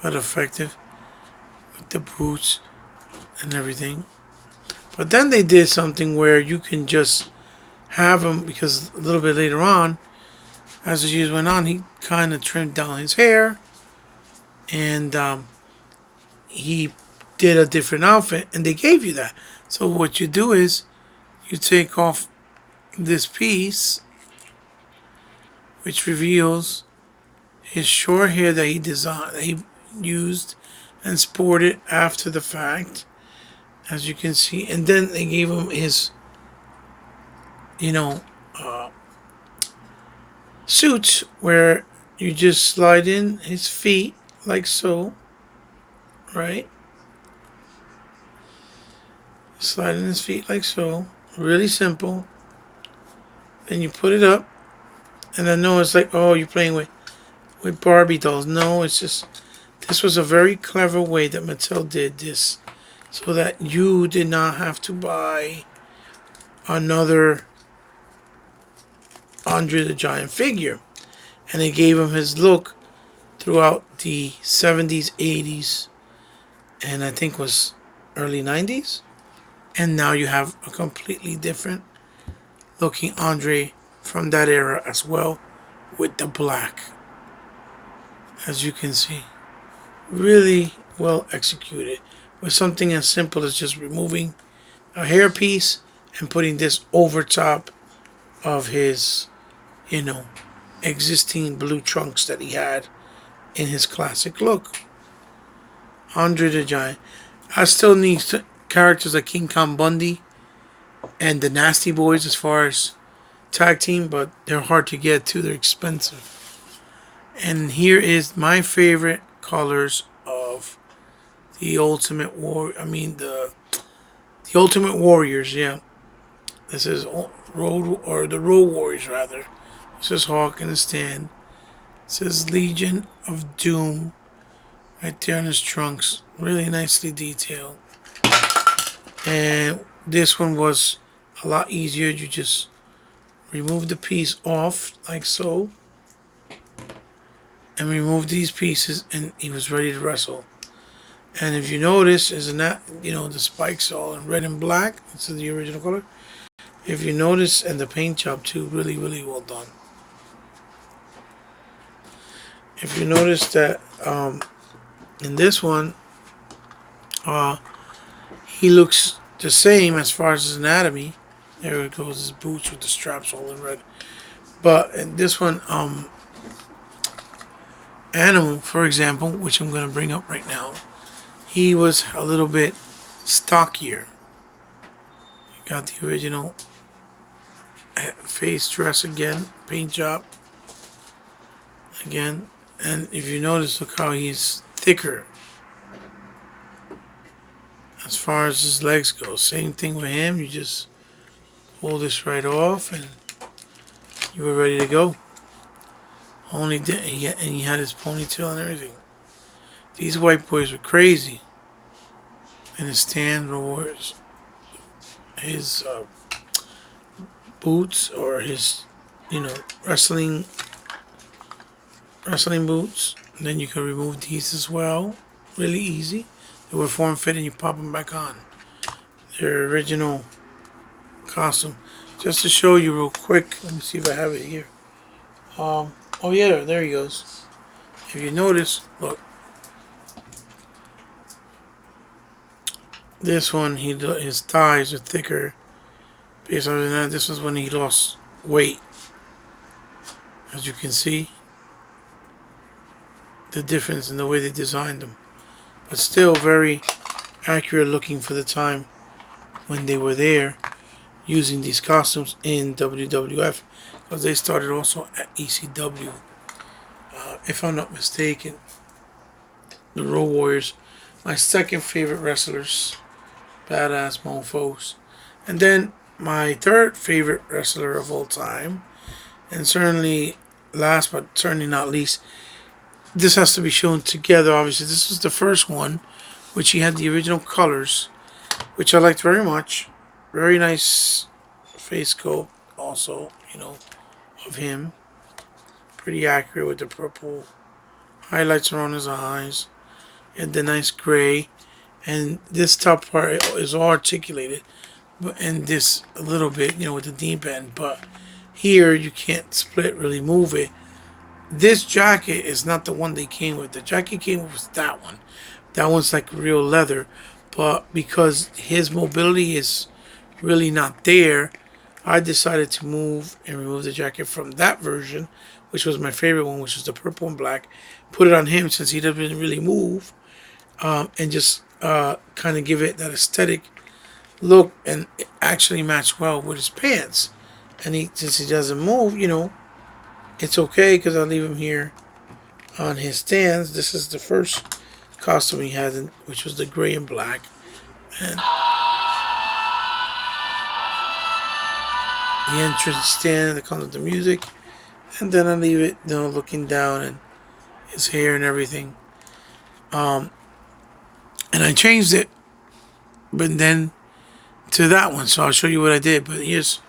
but effective with the boots and everything. But then they did something where you can just have him, because a little bit later on, as the years went on, he kind of trimmed down his hair and he did a different outfit, and they gave you that. So what you do is you take off this piece, which reveals his short hair that he used and sported after the fact, as you can see. And then they gave him his, suit, where you just slide in his feet like so, right? Slide in his feet like so. Really simple. Then you put it up, and I know it's like, oh, you're playing with Barbie dolls. No, it's just, this was a very clever way that Mattel did this, so that you did not have to buy another Andre the Giant figure. And it gave him his look throughout the 70s, 80s, and I think was early 90s. And now you have a completely different looking Andre from that era as well, with the black. As you can see, really well executed with something as simple as just removing a hairpiece and putting this over top of his, existing blue trunks that he had in his classic look. Andre the Giant. I still need characters like King Kong Bundy and the Nasty Boys as far as tag team, but they're hard to get too. They're expensive. And here is my favorite colors of the Ultimate War. I mean the Ultimate Warriors. Yeah, this is the Road Warriors rather. This is Hawk in the stand. It says Legion of Doom right there on his trunks. Really nicely detailed. And this one was a lot easier. You just remove the piece off like so, and remove these pieces, and he was ready to wrestle. And if you notice, isn't that, the spikes all in red and black? This is the original color. If you notice, and the paint job too, really, really well done. If you notice that in this one, he looks the same as far as his anatomy. There it goes, his boots with the straps all in red. But in this one, Animal, for example, which I'm going to bring up right now, he was a little bit stockier. You got the original face dress again, paint job again. And if you notice, look how he's thicker as far as his legs go. Same thing with him. You just pull this right off and you were ready to go. Only did, and he had his ponytail and everything. These white boys were crazy. And his stand rewards his boots, or his, wrestling boots. And then you can remove these as well. Really easy. They were form fit and you pop them back on. Their original costume. Just to show you real quick. Let me see if I have it here. Oh yeah, there he goes. If you notice, look. This one, his thighs are thicker. Based on that, this was when he lost weight. As you can see, the difference in the way they designed them. But still very accurate looking for the time when they were there using these costumes in WWF, because they started also at ECW. If I'm not mistaken, the Road Warriors, my second favorite wrestlers, badass mofos. And then my third favorite wrestler of all time, and certainly last but certainly not least, this has to be shown together. Obviously, this was the first one, which he had the original colors, which I liked very much. Very nice face sculpt also, of him. Pretty accurate with the purple highlights around his eyes. And the nice gray. And this top part is all articulated. And this a little bit, with the deep end. But here you can't really move it. This jacket is not the one they came with. The jacket came with that one. That one's like real leather. But because his mobility is really not there, I decided to move and remove the jacket from that version, which was my favorite one, which was the purple and black. Put it on him since he doesn't really move, and just kind of give it that aesthetic look, and it actually matched well with his pants. And since he doesn't move, it's okay because I leave him here on his stands. This is the first costume he had, which was the gray and black. And the entrance stand that comes with the music. And then I leave it, looking down, and his hair and everything. And I changed it, but then to that one. So I'll show you what I did. But here's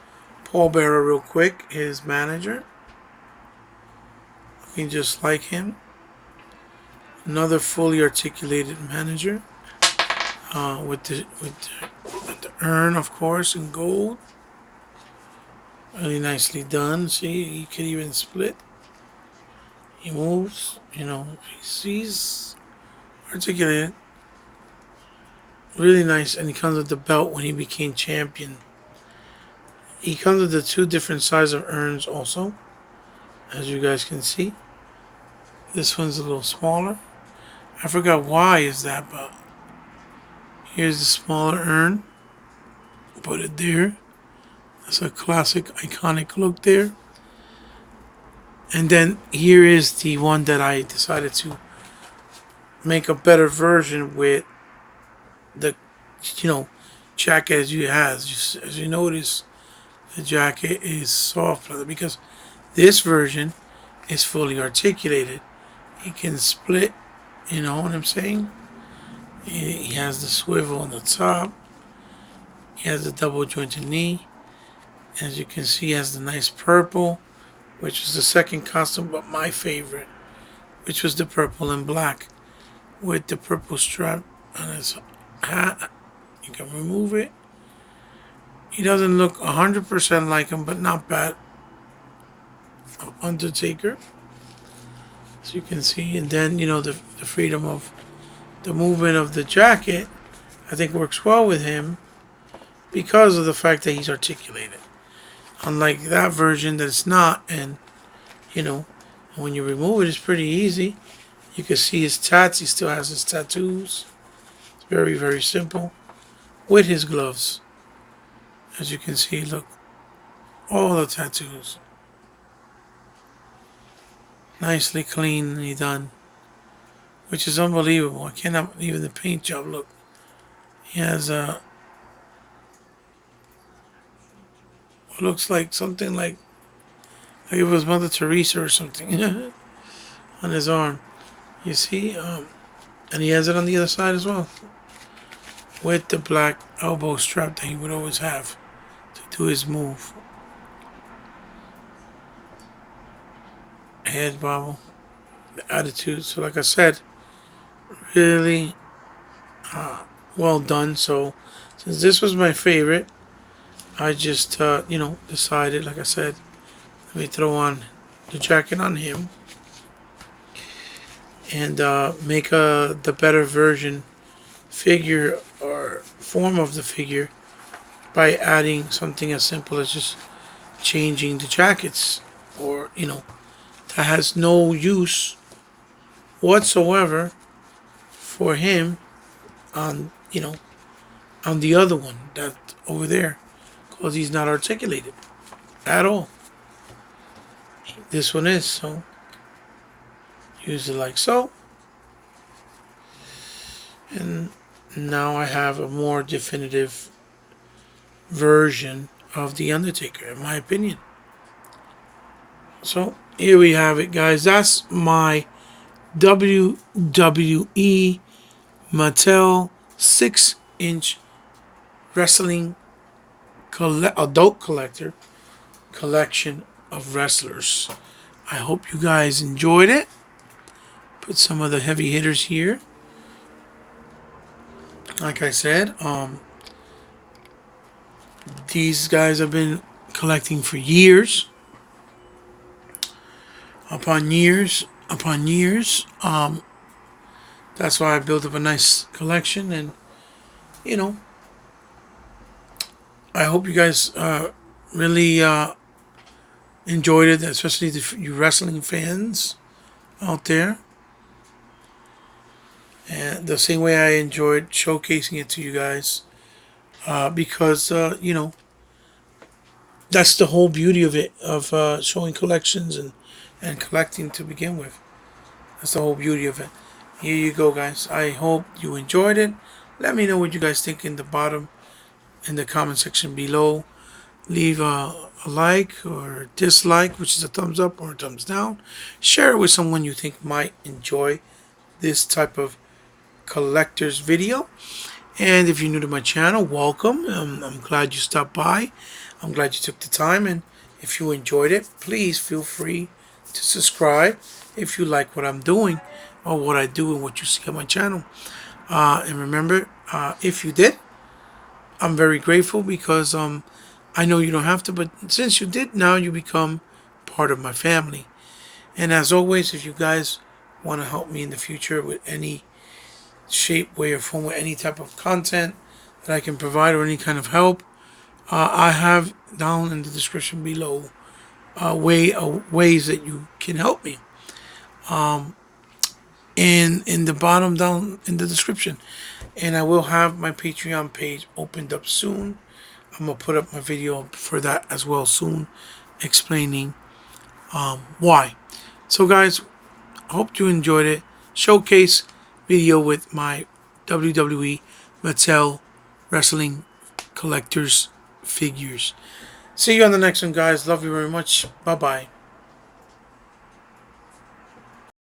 Paul Bearer real quick, his manager. Looking just like him. Another fully articulated manager. With the urn, of course, in gold. Really nicely done. See, he could even split. He moves, he's articulated. Really nice. And he comes with the belt when he became champion. He comes with the two different sizes of urns also, as you guys can see. This one's a little smaller. I forgot why is that, but here's the smaller urn. Put it there. That's a classic, iconic look there. And then here is the one that I decided to make a better version with the, you know, jacket as you has. As you notice, the jacket is soft leather because this version is fully articulated. It can split, you know what I'm saying? He has the swivel on the top. He has the double jointed knee. As you can see, he has the nice purple, which is the second costume, but my favorite, which was the purple and black with the purple strap on his hat. You can remove it. He doesn't look 100% like him, but not bad. Undertaker, as you can see, and then the freedom of the movement of the jacket, I think works well with him because of the fact that he's articulated. Unlike that version that it's not, and you know, when you remove it, it's pretty easy. You can see his tats. He still has his tattoos. It's very, very simple. With his gloves, as you can see, look, all the tattoos. Nicely cleanly done, which is unbelievable. I cannot even the paint job. Look, he has what looks like something like it was Mother Teresa or something on his arm. You see, and he has it on the other side as well, with the black elbow strap that he would always have to do his move. Head bobble, the attitude. So, like I said, really well done. So, since this was my favorite, I just decided, like I said, let me throw on the jacket on him and make the better version figure or form of the figure by adding something as simple as just changing the jackets, or that has no use whatsoever for him on on the other one that over there, because he's not articulated at all. This one is. So use it like so, and now I have a more definitive version of the Undertaker, in my opinion. So here we have it, guys. That's my WWE Mattel 6-inch wrestling adult collector collection of wrestlers. I hope you guys enjoyed it. Put some of the heavy hitters here. Like I said, these guys have been collecting for years upon years upon years. That's why I built up a nice collection, and you know, I hope you guys really enjoyed it, especially you wrestling fans out there. And the same way I enjoyed showcasing it to you guys, because that's the whole beauty of it, of showing collections and collecting to begin with. That's the whole beauty of it. Here you go, guys. I hope you enjoyed it. Let me know what you guys think in the bottom, in the comment section below. Leave a like or dislike, which is a thumbs up or a thumbs down. Share it with someone you think might enjoy this type of collector's video. And if you're new to my channel, welcome. I'm glad you stopped by. I'm glad you took the time. And if you enjoyed it, please feel free to subscribe if you like what I'm doing or what I do and what you see on my channel. And remember, if you did, I'm very grateful, because I know you don't have to, but since you did, now you become part of my family. And as always, if you guys want to help me in the future with any shape, way, or form, with any type of content that I can provide or any kind of help, I have down in the description below ways that you can help me. And in the bottom down in the description. And I will have my Patreon page opened up soon. I'm going to put up my video for that as well soon, explaining why. So guys, I hope you enjoyed it. Showcase video with my WWE Mattel wrestling collectors figures. See you on the next one, guys. Love you very much. Bye bye.